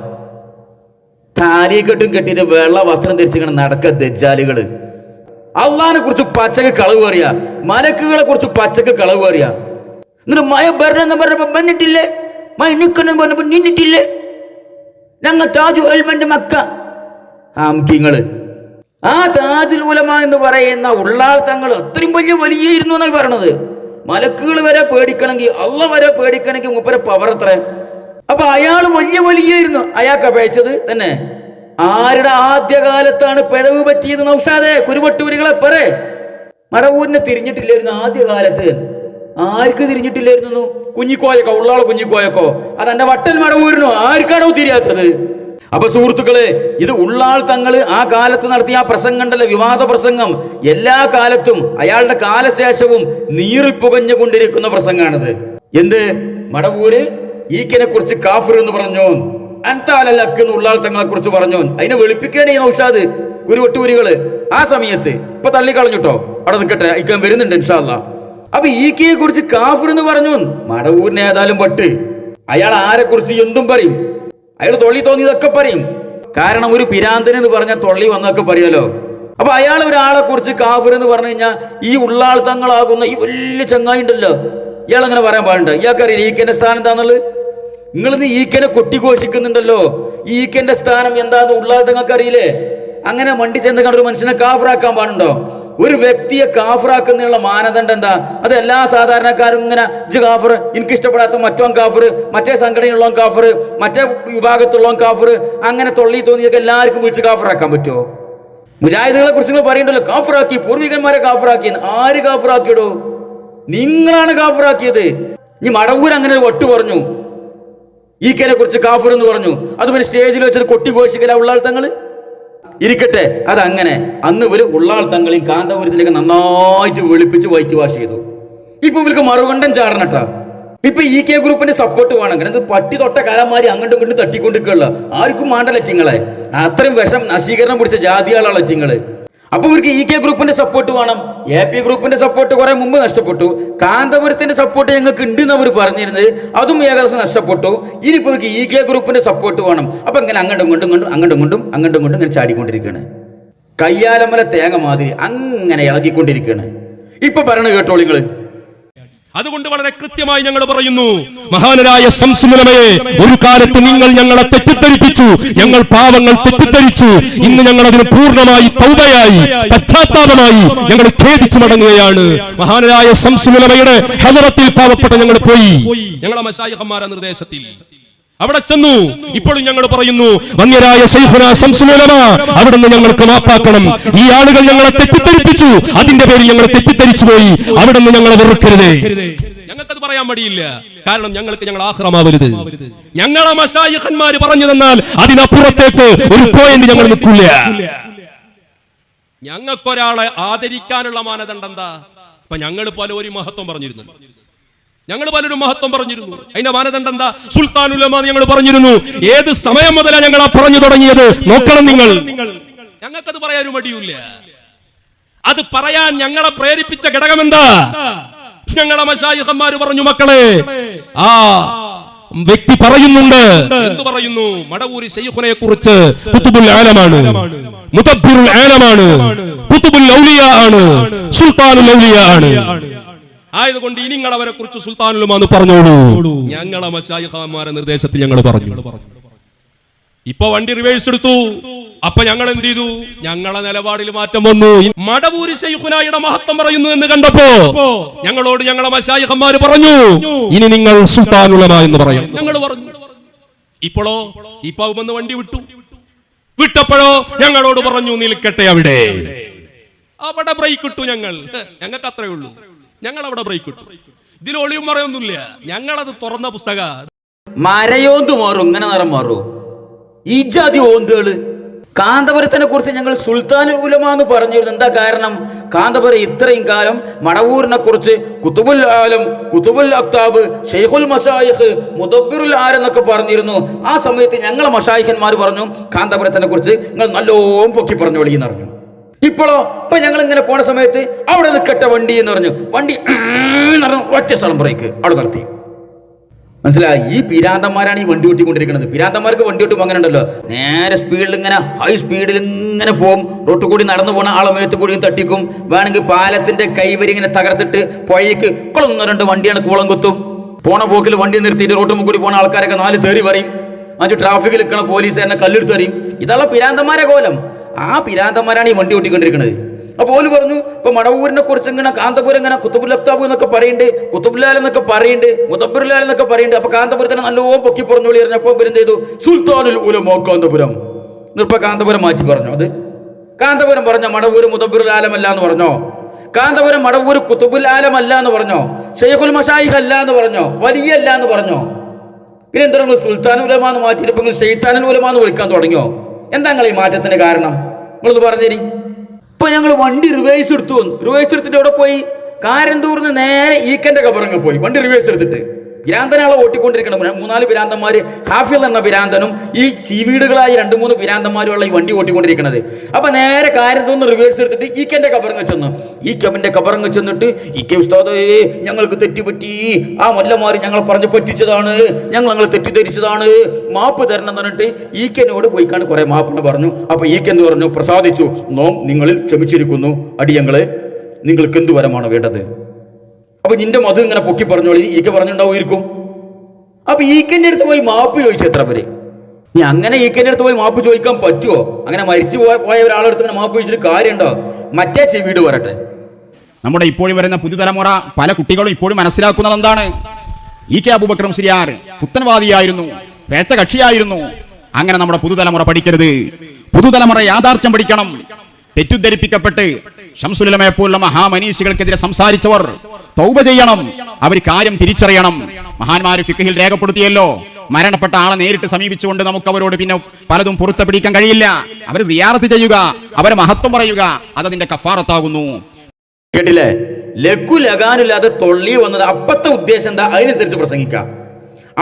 താലിയെക്കെട്ടും കെട്ടിയിട്ട് വെള്ള വസ്ത്രം ധരിച്ചിങ്ങനെ നടക്ക ദജ്ജാലികള്. അള്ളാഹിനെ കുറിച്ച് പച്ചക്ക് കളവ് പറയാ, മലക്കുകളെ കുറിച്ച് പച്ചക്ക് കളവ് പറയാ. എന്നിട്ട് മയ ഭരണം പറഞ്ഞപ്പോ വന്നിട്ടില്ലേ, മയ നിക്കണം പറഞ്ഞപ്പോ നിന്നിട്ടില്ലേ? ഞങ്ങൾ താജു ഉലമന്റെ മക്ക ആംകിങ്ങള്. ആ താജുൽ ഉലമ എന്ന് പറയുന്ന ഉള്ളാൾ തങ്ങൾ അത്രയും വലിയായിരുന്നു എന്നാണ് പറയണത്. മലക്കുകൾ വരെ പേടിക്കണമെങ്കിൽ, അള്ള വരെ പേടിക്കണമെങ്കിൽ മുപ്പര പവർ അത്ര. അപ്പൊ അയാൾ വലിയായിരുന്നു. അയാൾക്ക് അപേക്ഷിച്ചത് തന്നെ ആരുടെ ആദ്യകാലത്താണ് പിഴവ് പറ്റിയത്? നൗഷാദേ, കുരുവട്ടൂരികളെ പറ. മടവൂരിനെ തിരിഞ്ഞിട്ടില്ലായിരുന്നു ആദ്യകാലത്ത്. ആർക്ക് തിരിഞ്ഞിട്ടില്ലായിരുന്നു? കുഞ്ഞിക്കോയക്കോ, ഉള്ളാളോ കുഞ്ഞിക്കോയക്കോ? അതെന്റെ വട്ടൻ മടവൂരിനോ? ആർക്കാണോ തിരിയാത്തത്? അപ്പൊ സുഹൃത്തുക്കളെ, ഇത് ഉള്ളാൾ തങ്ങൾ ആ കാലത്ത് നടത്തിയ ആ പ്രസംഗം ഉണ്ടല്ലോ, വിവാദ പ്രസംഗം, എല്ലാ കാലത്തും അയാളുടെ കാലശേഷവും നീറിപ്പുകഞ്ഞുകൊണ്ടിരിക്കുന്ന പ്രസംഗമാണിത്. എന്ത്? മടവൂര് ഈക്കിനെ കുറിച്ച് കാഫിർ എന്ന് പറഞ്ഞു, അൻതാലക്ക് എന്ന് ഉള്ളാൾ തങ്ങളെ കുറിച്ച് പറഞ്ഞു. അതിനെ വെളുപ്പിക്കേണ്ടേ നൗഷാദ് കുരുവട്ടൂരികള് ആ സമയത്ത്. ഇപ്പൊ തള്ളിക്കളഞ്ഞിട്ടോ, അവിടെ നിൽക്കട്ടെ, ഇക്കാൻ വരുന്നുണ്ട് ഇൻഷാ അല്ലാഹ്. അപ്പൊ ഈക്കയെ കുറിച്ച് കാഫിർ എന്ന് പറഞ്ഞു. മടവൂരിന് ഏതായാലും പട്ട്. അയാൾ ആരെ കുറിച്ച് എന്തും പറയും. അയാൾ തൊള്ളി തോന്നിയതൊക്കെ പറയും. കാരണം ഒരു പിരാന്തൻ എന്ന് പറഞ്ഞാൽ തൊള്ളി വന്നൊക്കെ പറയുമല്ലോ. അപ്പൊ അയാൾ ഒരാളെ കുറിച്ച് കാഫിർ എന്ന് പറഞ്ഞു കഴിഞ്ഞാൽ ഈ ഉള്ളാൾ തങ്ങളാകുന്ന ഈ വലിയ ചങ്ങായി ഉണ്ടല്ലോ, ഇയാൾ അങ്ങനെ പറയാൻ പാടുണ്ട്? ഇയാൾക്കറിയില്ല ഈക്കന്റെ സ്ഥാനം എന്താന്നുള്ളത്? നിങ്ങളിന്ന് ഈക്കനെ കൊട്ടിഘോഷിക്കുന്നുണ്ടല്ലോ. ഈക്കന്റെ സ്ഥാനം എന്താന്ന് ഉള്ളാൾ തങ്ങൾക്ക് അറിയില്ലേ? അങ്ങനെ മണ്ടി ചെന്ന് കണ്ട ഒരു മനുഷ്യനെ കാഫിറാക്കാൻ പാടുണ്ടോ? ഒരു വ്യക്തിയെ കാഫിറാക്കുന്നതിനുള്ള മാനദണ്ഡം എന്താ? അത് എല്ലാ സാധാരണക്കാരും ഇങ്ങനെ ഇജ് കാഫിർ, എനിക്ക് ഇഷ്ടപ്പെടാത്ത മറ്റോൻ കാഫിർ, മറ്റേ സംഘടനയുള്ളവൻ കാഫിർ, മറ്റേ വിഭാഗത്തുള്ളവൻ കാഫിർ, അങ്ങനെ തൊള്ളി തോന്നിയൊക്കെ എല്ലാവർക്കും വിളിച്ച് കാഫിറാക്കാൻ പറ്റുമോ? മുജാഹിദുകളെ കുറിച്ച് നിങ്ങൾ പറയണ്ടല്ലോ, കാഫിറാക്കി, പൂർവികന്മാരെ കാഫിറാക്കി. ആര് കാഫിറാക്കിയിടോ? നിങ്ങളാണ് കാഫിറാക്കിയത്. ഇനി മടവൂർ അങ്ങനെ ഒരു വട്ട് പറഞ്ഞു, ഈക്കനെ കുറിച്ച് കാഫിർ എന്ന് പറഞ്ഞു. അത് പിന്നെ സ്റ്റേജിൽ വെച്ചിട്ട് കൊട്ടിഘോഷിക്കല ഉള്ളാൾ തങ്ങൾ ഇരിക്കട്ടെ. അതങ്ങനെ അന്ന് ഇവര് ഉള്ളാൾ തങ്ങളെയും കാന്തപുരത്തിലേക്ക് നന്നായിട്ട് വെളുപ്പിച്ച് വൈറ്റ് വാഷ് ചെയ്തു. ഇപ്പൊ ഇവർക്ക് മറുകണ്ഠം ചാടണട്ടാ. ഇപ്പൊ ഇ കെ ഗ്രൂപ്പിന്റെ സപ്പോർട്ട് വേണം. ഇത് പട്ടി തൊട്ട കാലന്മാര് അങ്ങോട്ടും ഇങ്ങോട്ടും തട്ടിക്കൊണ്ടിരിക്കുകയുള്ള ആർക്കും മാണ്ടല്ല റ്റിങ്ങളെ. അത്രയും വിഷം നശീകരണം പിടിച്ച ജാതിയാളാണ് റ്റിങ്ങള്. അപ്പൊ ഇവർക്ക് ഇ കെ ഗ്രൂപ്പിന്റെ സപ്പോർട്ട് വേണം. എ പി ഗ്രൂപ്പിന്റെ സപ്പോർട്ട് കുറെ മുമ്പ് നഷ്ടപ്പെട്ടു. കാന്തപുരത്തിന്റെ സപ്പോർട്ട് ഞങ്ങൾക്ക് ഉണ്ടെന്ന് അവർ പറഞ്ഞിരുന്നത്, അതും ഏകദേശം നഷ്ടപ്പെട്ടു. ഇനിയിപ്പോ ഇവർക്ക് ഇ കെ ഗ്രൂപ്പിന്റെ സപ്പോർട്ട് വേണം. അപ്പൊ ഇങ്ങനെ അങ്ങോട്ടും ഇങ്ങോട്ടും ഇങ്ങനെ ചാടിക്കൊണ്ടിരിക്കുകയാണ്. കയ്യാലമ്മല തേങ്ങ മാതിരി അങ്ങനെ ഇളകിക്കൊണ്ടിരിക്കുകയാണ്. ഇപ്പൊ പറയണ കേട്ടോളൂ നിങ്ങള്. അതുകൊണ്ട് വളരെ കൃത്യമായി ഞങ്ങൾ പറയുന്നു, മഹാനരായ ശംസുലമയെ ഒരു കാലത്ത് നിങ്ങൾ ഞങ്ങളെ തെറ്റിദ്ധരിപ്പിച്ചു, ഞങ്ങൾ പാവങ്ങൾ തെറ്റിദ്ധരിച്ചു. ഇന്ന് ഞങ്ങൾ അതിന് പൂർണ്ണമായി തൗബയായി പശ്ചാത്താപമായി ഞങ്ങൾ ഖേദിച്ചു മടങ്ങുകയാണ്. മഹാനരായ ശംസുലമയുടെ ഹദറത്തിൽ പാവപ്പെട്ട ഞങ്ങൾ പോയി, ഞങ്ങളെ മശായിഖന്മാരുടെ നിർദ്ദേശത്തിൽ അവിടെ ചെന്നു. ഇപ്പോഴും ഞങ്ങൾ പറയുന്നു, വന്യരായ ശൈഖുനാ ശംസുൽ ഉലമ അവിടുന്ന് ഞങ്ങൾക്ക് മാപ്പാക്കണം. ഈ ആളുകൾ ഞങ്ങളെ തെറ്റിദ്ധരിപ്പിച്ചു, അതിന്റെ പേരിൽ ഞങ്ങൾ തെറ്റിദ്ധരിച്ചു പോയി. അവിടുന്ന് ഞങ്ങളെ വെറുക്കരുതേ. ഞങ്ങൾക്കത് പറയാൻ മടിയില്ല. കാരണം ഞങ്ങൾക്ക് ഞങ്ങൾ ആഖിറമാവരുത്. ഞങ്ങളെ മശായിഖന്മാർ പറഞ്ഞു തന്നാൽ അതിനപ്പുറത്തേക്ക് ഒരു പോയിന്റ് ഞങ്ങൾ നിൽക്കില്ല. ഞങ്ങൾക്കൊരാളെ ആദരിക്കാനുള്ള മാനദണ്ഡം എന്താ? ഇപ്പൊ ഞങ്ങൾ പലരും മഹത്വം പറഞ്ഞിരുന്നു. അതിന്റെ മാനദണ്ഡം എന്താ? സുൽത്താനുൽ ഉലമ ഞങ്ങൾ പറഞ്ഞിരുന്നു. ഏത് സമയം മുതലാണ് ഞങ്ങൾ പറഞ്ഞു തുടങ്ങിയത്? നോക്കണം നിങ്ങൾ. ഞങ്ങൾക്കത് പറയാൻ മടിയില്ല. അത് പറയാൻ ഞങ്ങളെ പ്രേരിപ്പിച്ച ഘടകം എന്താ? ഞങ്ങളെ മശായിഖന്മാർ പറഞ്ഞു, മക്കളെ ആ വ്യക്തി പറയുന്നുണ്ട്. എന്ത് പറയുന്നു? മടവൂരി ശൈഖുനെ കുറിച്ച് ഖുതുബുൽ ആലമാണ്, മുദബ്ബിറുൽ ആലമാണ്, ഖുതുബുൽ ഔലിയ ആണ്, സുൽത്താനുൽ ഔലിയ ആണ്. ആയതുകൊണ്ട് ഇനി നിങ്ങൾ അവരെ കുറിച്ച് സുൽത്താനുൽ ഉലമ എന്ന് പറഞ്ഞോളൂ. ഞങ്ങളെ മശായിഖന്മാരുടെ നിർദ്ദേശത്തിൽ ഞങ്ങൾ പറഞ്ഞു. ഇപ്പൊ വണ്ടി റിവേഴ്സ് എടുത്തു. അപ്പൊ ഞങ്ങൾ എന്ത് ചെയ്തു? ഞങ്ങളെ നിലപാടിൽ മാറ്റം വന്നു. മടവൂരി ശൈഖുനായുടെ മഹത്വം പറയുന്നു എന്ന് കണ്ടപ്പോ ഞങ്ങളോട് ഞങ്ങളെ മശായിഖന്മാർ പറഞ്ഞു, ഇനി നിങ്ങൾ സുൽത്താനുൽ ഉലമ എന്ന് പറയാം. ഞങ്ങൾ പറഞ്ഞു. ഇപ്പോഴോ ഇപ്പൊ വന്ന് വണ്ടി വിട്ടപ്പോഴോ ഞങ്ങളോട് പറഞ്ഞു, നിൽക്കട്ടെ അവിടെ ബ്രേക്ക് ഇട്ടു. ഞങ്ങൾക്ക് അത്രേ ഉള്ളൂ. ഞങ്ങൾ അവിടെ ബ്രേക്ക് ഇട്ടു. ഇതിൽ ഒളിയും മറയൊന്നുമില്ല. ഞങ്ങളത് തുറന്ന പുസ്തക. മരയോന്ത് മാറും, ഇങ്ങനെ നിറം മാറൂ. ഈ ജാതി ഓന്തുകള്. കാന്തപുരത്തിനെ കുറിച്ച് ഞങ്ങൾ സുൽത്താനുൽ ഉലമ എന്ന് പറഞ്ഞിരുന്നു. എന്താ കാരണം? കാന്തപുരം ഇത്രയും കാലം മടവൂരിനെ കുറിച്ച് ഖുതുബുൽ ആലം, ഖുതുബുൽ അക്താബ്, ഷെയ്ഖുൽ മശായിഖ്, മുദബ്ബിറുൽ ആലം എന്നൊക്കെ പറഞ്ഞിരുന്നു. ആ സമയത്ത് ഞങ്ങളെ മശായിഖന്മാർ പറഞ്ഞു, കാന്തപുരത്തിനെ കുറിച്ച് നിങ്ങൾ നല്ലോണം പൊക്കി പറഞ്ഞോളി എന്ന് പറഞ്ഞു. ഇപ്പോഴോ ഇപ്പൊ ഞങ്ങൾ ഇങ്ങനെ പോണ സമയത്ത് അവിടെ നിൽക്കട്ടെ വണ്ടി എന്ന് പറഞ്ഞു. വണ്ടി ഒറ്റ സ്ഥലം ബ്രേക്ക് അവിടെ നിർത്തി. മനസ്സിലായി? ഈ പിരാന്തന്മാരാണ് ഈ വണ്ടി ഓട്ടിക്കൊണ്ടിരിക്കുന്നത്. പിരാന്തന്മാർക്ക് വണ്ടി ഓട്ടുമ്പോൾ അങ്ങനെ ഉണ്ടല്ലോ, നേരെ സ്പീഡിൽ ഇങ്ങനെ ഹൈ സ്പീഡിൽ ഇങ്ങനെ പോകും. റോട്ടിൽ കൂടി നടന്നു പോണ ആളെ മേത്ത് കൂടി തട്ടിക്കും. വേണമെങ്കിൽ പാലത്തിന്റെ കൈവരി ഇങ്ങനെ തകർത്തിട്ട് പുഴയ്ക്ക് കുളൊന്നോ രണ്ട് വണ്ടിയാണ് കൂളം കുത്തും. പോണ പോക്കിൽ വണ്ടി നിർത്തിയിട്ട് റോട്ടിൽ കൂടി പോണ ആൾക്കാരൊക്കെ നാല് തേറി പറയും. മറ്റു ട്രാഫിക്കിൽ നിൽക്കണ പോലീസുകാരനെ കല്ലെടുത്ത് എറിയും. ഇതാണ് പിരാന്തന്മാരെ കോലം. ആ പിരാന്തന്മാരാണ് ഈ വണ്ടി ഓട്ടിക്കൊണ്ടിരിക്കുന്നത്. അപ്പോൾ ഓല് പറഞ്ഞു, ഇപ്പൊ മടവൂരിനെ കുറിച്ച് ഇങ്ങനെ കാന്തപുരം ഇങ്ങനെ ഖുതുബുൽ അക്താബ് എന്നൊക്കെ പറയുന്നുണ്ട്, ഖുതുബുൽ ആലം എന്നൊക്കെ പറയുന്നുണ്ട്, മുദബ്ബിറുൽ ആലം എന്നൊക്കെ പറയുന്നുണ്ട്. അപ്പൊ കാന്തപുരത്തിനെ നല്ലോണം പൊക്കി പറഞ്ഞോളി പറഞ്ഞപ്പോ എന്ത് ചെയ്തു? സുൽത്താനുൽ ഉലമ കാന്തപുരം. ഇപ്പൊ കാന്തപുരം മാറ്റി പറഞ്ഞു. അത് കാന്തപുരം പറഞ്ഞ മടവൂര് മുദബ്ബിറുൽ ആലം അല്ല എന്ന് പറഞ്ഞോ? കാന്തപുരം മടവൂര് ഖുതുബുൽ ആലം അല്ല എന്ന് പറഞ്ഞോ? ഷെയ്ഖുൽ മശായിഖ് അല്ല എന്ന് പറഞ്ഞോ? വലിയ അല്ല എന്ന് പറഞ്ഞോ? പിന്നെ എന്താ നിങ്ങൾ സുൽത്താനുൽ ഉലമ എന്ന് മാറ്റിയിട്ട് നിങ്ങൾ ഷെയ്ത്താനുൽ ഉലമ എന്ന് വിളിക്കാൻ തുടങ്ങിയോ? എന്താ നിങ്ങൾ ഈ മാറ്റത്തിന്റെ കാരണം? നിങ്ങളൊന്ന് പറഞ്ഞേരി. ഇപ്പൊ ഞങ്ങൾ വണ്ടി റിവേഴ്സ് എടുത്തു. റിവേഴ്സ് എടുത്തിട്ട് എവിടെ പോയി? കാരന്തൂർന്ന് നേരെ ഈക്കന്റെ കബറങ്ങ് പോയി. വണ്ടി റിവേഴ്സ് എടുത്തിട്ട് ഭ്രാന്തനാളെ ഓട്ടിക്കൊണ്ടിരിക്കണം. 3-4 ഭ്രാന്തന്മാർ, ഹാഫിൽ എന്ന ഭ്രാന്തനും ഈ ചീവീടുകളായി 2-3 ഭ്രാന്തന്മാരുള്ള ഈ വണ്ടി ഓട്ടിക്കൊണ്ടിരിക്കുന്നത്. അപ്പൊ നേരെ കാര്യത്തൊന്ന് റിവേഴ്സ് എടുത്തിട്ട് ഈക്കന്റെ കബറിങ് ചെന്നു. ഈക്കബിന്റെ കബറിങ് ചെന്നിട്ട് ഈക്കെ ഉസ്താദേ ഞങ്ങൾക്ക് തെറ്റുപറ്റി, ആ മൊല്ലമാര് ഞങ്ങൾ പറഞ്ഞു പറ്റിച്ചതാണ്, ഞങ്ങൾ തെറ്റിദ്ധരിച്ചതാണ്, മാപ്പ് തരണം എന്ന് പറഞ്ഞിട്ട് ഈക്കനോട് പോയിക്കാണ്ട് കുറെ മാപ്പിന് പറഞ്ഞു. അപ്പൊ ഈക്കെന്ന് പറഞ്ഞു, പ്രസാദിച്ചു, നോം നിങ്ങളിൽ ക്ഷമിച്ചിരിക്കുന്നു, അടിയങ്ങളെ നിങ്ങൾക്ക് എന്ത് വരമാണ് വേണ്ടത്? അപ്പൊ നിന്റെ മധു ഇങ്ങനെ പൊക്കി പറഞ്ഞോളി, ഈക്ക പറഞ്ഞിട്ടുണ്ടാവുമായിരിക്കും. അപ്പൊ ഈക്കന്റെ അടുത്ത് പോയി മാപ്പ് ചോദിച്ചു എത്ര പേര്? നീ അങ്ങനെ ഈക്കന്റെ അടുത്ത് പോയി മാപ്പ് ചോദിക്കാൻ പറ്റുമോ? അങ്ങനെ മരിച്ചു പോയ ഒരാളെടുത്ത് ഇങ്ങനെ മാപ്പ് ചോദിച്ചിട്ട് കാര്യമുണ്ടോ? മറ്റേ ചെവീട് വരട്ടെ. നമ്മുടെ ഇപ്പോഴും വരുന്ന പുതുതലമുറ പല കുട്ടികളും ഇപ്പോഴും മനസ്സിലാക്കുന്നത് എന്താണ്? ഇ.കെ. അബൂബക്കർ മുസ്ലിയാർ പുത്തൻവാദിയായിരുന്നു, പേച്ച കക്ഷിയായിരുന്നു. അങ്ങനെ നമ്മുടെ പുതുതലമുറ പഠിക്കരുത്. പുതുതലമുറ യാഥാർത്ഥ്യം പഠിക്കണം. തെറ്റിദ്ധരിപ്പിക്കപ്പെട്ട് ശംസുലുലമയെ പോലുള്ള മഹാമനീഷികൾക്കെതിരെ സംസാരിച്ചവർ തൗബ ചെയ്യണം. അവർ കാര്യം തിരിച്ചറിയണം. മഹാന്മാര് ഫിഖ്ഹിൽ രേഖപ്പെടുത്തിയല്ലോ, മരണപ്പെട്ട ആളെ നേരിട്ട് സമീപിച്ചുകൊണ്ട് നമുക്ക് അവരോട് പിന്നെ പലതും പൊരുത്തപ്പിടിക്കാൻ കഴിയില്ല. അവർ സിയാറത്ത് ചെയ്യുക, അവരെ മഹത്വം പറയുക, അതതിന്റെ കഫാറത്താകുന്നു. കേട്ടില്ലേ? ലഘു ലഗാനില്ലാതെ തൊള്ളി വന്നത് അപ്പത്തെ ഉദ്ദേശം എന്താ, അതിനനുസരിച്ച് പ്രസംഗിക്കാം.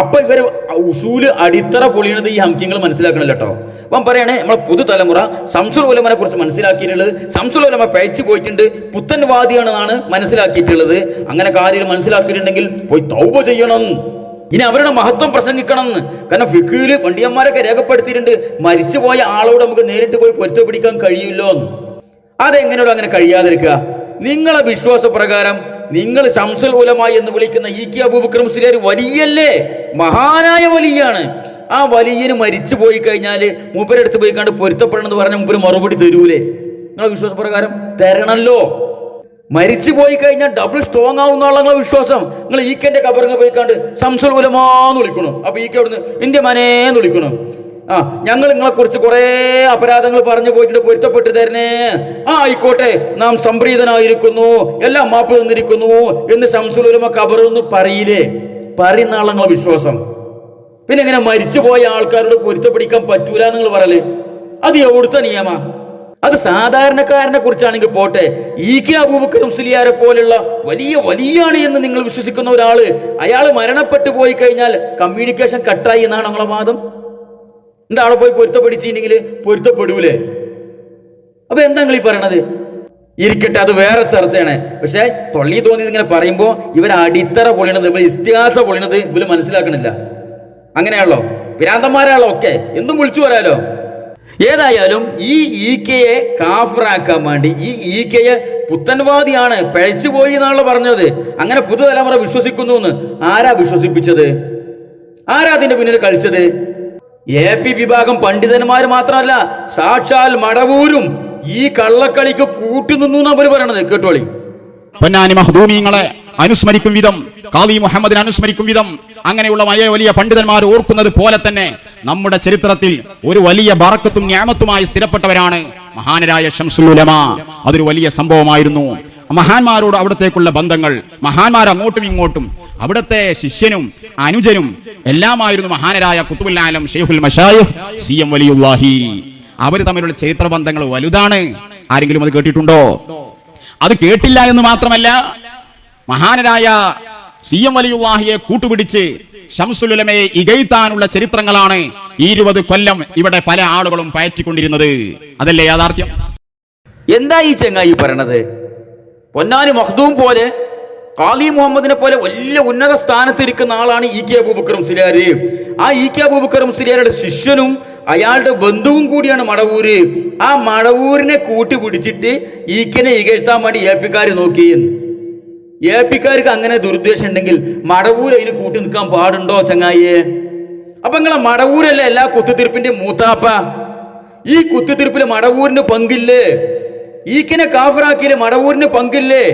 അപ്പൊ ഇവര് ഉസൂല് അടിത്തറ പൊളിയണത് ഈ ഹംക്യങ്ങൾ മനസ്സിലാക്കണല്ലോ കേട്ടോ. അപ്പം പറയണേ, നമ്മളെ പുതുതലമുറ ശംസുൽ ഉലമനെ കുറിച്ച് മനസ്സിലാക്കിയിട്ടുള്ളത്, ശംസുൽ ഉലമ പഴച്ചു പോയിട്ടുണ്ട്, പുത്തൻവാദിയാണെന്നാണ് മനസ്സിലാക്കിയിട്ടുള്ളത്. അങ്ങനെ കാര്യം മനസ്സിലാക്കിയിട്ടുണ്ടെങ്കിൽ പോയി തൗബ ചെയ്യണം, ഇനി അവരുടെ മഹത്വം പ്രസംഗിക്കണം. കാരണം ഫിഖ്ഹില് പണ്ഡിതന്മാരൊക്കെ രേഖപ്പെടുത്തിയിട്ടുണ്ട്, മരിച്ചുപോയ ആളോട് നമുക്ക് നേരിട്ട് പോയി പൊരുത്തപ്പിടിക്കാൻ കഴിയില്ലോ. അതെങ്ങനെയോട് അങ്ങനെ കഴിയാതിരിക്കുക? നിങ്ങളെ വിശ്വാസപ്രകാരം നിങ്ങൾ ശംസുൽ ഉലമ എന്ന് വിളിക്കുന്ന ഇ.കെ. അബൂബക്കർ മുസ്ലിയാർ വലിയല്ലേ, മഹാനായ വലിയാണ്. ആ വലിയന് മരിച്ചു പോയി കഴിഞ്ഞാൽ മൂപ്പരെടുത്ത് പോയി കണ്ട് പൊരുത്തപ്പെടണം എന്ന് പറഞ്ഞാൽ മൂപ്പര് മറുപടി തരൂലേ? നിങ്ങളെ വിശ്വാസപ്രകാരം തരണല്ലോ. മരിച്ചു പോയി കഴിഞ്ഞാൽ ഡബിൾ സ്ട്രോങ് ആവുന്നുള്ള നിങ്ങളെ വിശ്വാസം. നിങ്ങൾ ഈക്കന്റെ കബറിങ് പോയി കണ്ട് ശംസുൽ ഉലമാന്ന് വിളിക്കണം. അപ്പൊ ഈക്ക അവിടുന്ന് ഇന്ത്യ മനേന്ന് വിളിക്കണം. ഞങ്ങൾ നിങ്ങളെ കുറിച്ച് കുറെ അപരാധങ്ങൾ പറഞ്ഞു പോയിട്ട് പൊരുത്തപ്പെട്ട് തരണേ. ആയിക്കോട്ടെ, നാം സംപ്രീതനായിരിക്കുന്നു, എല്ലാം മാപ്പ് തന്നിരിക്കുന്നു എന്ന് ശംസുൽ ഉലമ ഖബറൊന്നും പറയില്ലേ? പറയുന്ന ആളെ വിശ്വാസം. പിന്നെ എങ്ങനെ മരിച്ചുപോയ ആൾക്കാരോട് പൊരുത്തപ്പെടിക്കാൻ പറ്റൂല നിങ്ങൾ പറയല്? അത് എവിടുത്തെ നിയമ? അത് സാധാരണക്കാരനെ കുറിച്ചാണെങ്കിൽ പോട്ടെ, ഇ.കെ. അബൂബക്കർ മുസ്ലിയാരെ പോലുള്ള വലിയാണ് എന്ന് നിങ്ങൾ വിശ്വസിക്കുന്ന ഒരാള്, അയാൾ മരണപ്പെട്ടു പോയി കഴിഞ്ഞാൽ കമ്മ്യൂണിക്കേഷൻ കട്ടായി എന്നാണ് നമ്മളെ വാദം. എന്താ അവിടെ പോയി പൊരുത്തപ്പെടിച്ചിട്ടുണ്ടെങ്കിൽ പൊരുത്തപ്പെടൂലേ? അപ്പൊ എന്താ നിങ്ങൾ ഈ പറയണത്? ഇരിക്കട്ടെ, അത് വേറെ ചർച്ചയാണ്. പക്ഷെ തൊള്ളി തോന്നി ഇങ്ങനെ പറയുമ്പോ ഇവർ അടിത്തറ പൊളിയണത്, ഇവർ ഇസ്തിഹാസ പൊളിയണത് ഇവര് മനസ്സിലാക്കണില്ല. അങ്ങനെയാണല്ലോ, ഭ്രാന്തന്മാരാണല്ലോ ഒക്കെ, എന്തും വിളിച്ചു പറയാലോ. ഏതായാലും ഈ ഇ.കെയെ കാഫറാക്കാൻ വേണ്ടി ഈ ഇ.കെയെ പുത്തൻവാദിയാണ്, പഴച്ചുപോയി എന്നാണല്ലോ പറഞ്ഞത്. അങ്ങനെ പുതുതലമുറ വിശ്വസിക്കുന്നു എന്ന് ആരാ വിശ്വസിപ്പിച്ചത്? ആരാ അതിന്റെ പിന്നിൽ കളിച്ചത്? എ.പി. വിഭാഗം പണ്ഡിതന്മാർ മാത്രമല്ല, സാക്ഷാൽ മടവൂരും ഈ കള്ളക്കളിക്ക് കൂട്ടുനിന്നു എന്നാ അവര് പറയണത്. കേട്ടോളി. പൊന്നാനി മഖ്ദൂമിങ്ങളെ അനുസ്മരിക്കും വിധം, ഖാദി മുഹമ്മദിനെ അനുസ്മരിക്കും വിധം, അങ്ങനെയുള്ള വലിയ പണ്ഡിതന്മാർ ഓർക്കുന്നത് പോലെ തന്നെ നമ്മുടെ ചരിത്രത്തിൽ ഒരു വലിയ ബറക്കത്തും ഞാമത്തുമായി സ്ഥിരപ്പെട്ടവരാണ് മഹാനരായ ശംസുൽ ഉലമ. അതൊരു വലിയ സംഭവമായിരുന്നു. മഹാന്മാരോട് അവിടത്തേക്കുള്ള ബന്ധങ്ങൾ, മഹാന്മാർ അങ്ങോട്ടും ഇങ്ങോട്ടും, അവിടുത്തെ ശിഷ്യനും അനുജനും എല്ലാമായിരുന്നു മഹാനരായ ഖുത്ബുൽ ആലം ശൈഖുൽ മശായിഖ് സി.എം. വലിയുല്ലാഹി. അവർ തമ്മിലുള്ള ചരിത്ര ബന്ധങ്ങൾ വലുതാണ്. ആരെങ്കിലും അത് കേട്ടിട്ടുണ്ടോ? അത് കേട്ടില്ല എന്ന് മാത്രമല്ല, മഹാനരായ സി.എം. വലിയുല്ലാഹിയെ കൂട്ടുപിടിച്ച് ശംസുൽ ഉലമയെ ഇകഴ്ത്താനുള്ള ചരിത്രങ്ങളാണ് 20 കൊല്ലം ഇവിടെ പല ആളുകളും പയറ്റിക്കൊണ്ടിരുന്നത്. അതല്ലേ യാഥാർത്ഥ്യം? എന്താ ഈ ചെങ്ങായി പറയണത്? പൊന്നാനി മഖ്ദൂം പോലെ, ഖാദി മുഹമ്മദിനെ പോലെ വലിയ ഉന്നത സ്ഥാനത്തിരിക്കുന്ന ആളാണ് ഇ.കെ. അബൂബക്കർ മുസ്ലിയാർ. ആ ഇ.കെ. അബൂബക്കർ മുസ്ലിയാരുടെ ശിഷ്യനും അയാളുടെ ബന്ധുവും കൂടിയാണ് മടവൂര്. ആ മടവൂരിനെ കൂട്ടുപിടിച്ചിട്ട് ഇ.കെനെ ഇകഴ്ത്താൻ വേണ്ടി എ.പിക്കാർ നോക്കി. എ.പിക്കാർക്ക് അങ്ങനെ ദുരുദ്ദേശം ഉണ്ടെങ്കിൽ മടവൂർ അതിന് കൂട്ടി നിൽക്കാൻ പാടുണ്ടോ ചങ്ങായിയെ? അപ്പൊ നിങ്ങളെ മടവൂരല്ലേ എല്ലാ കുത്തിത്തിരിപ്പിന്റെ മൂത്താപ്പ? ഈ കുത്തിത്തിരിപ്പില് മടവൂരിന് പങ്കില്ലേ? ഈക്കനെ കാഫറാക്കിയില് മടവൂരിന് പങ്കില്ലേ?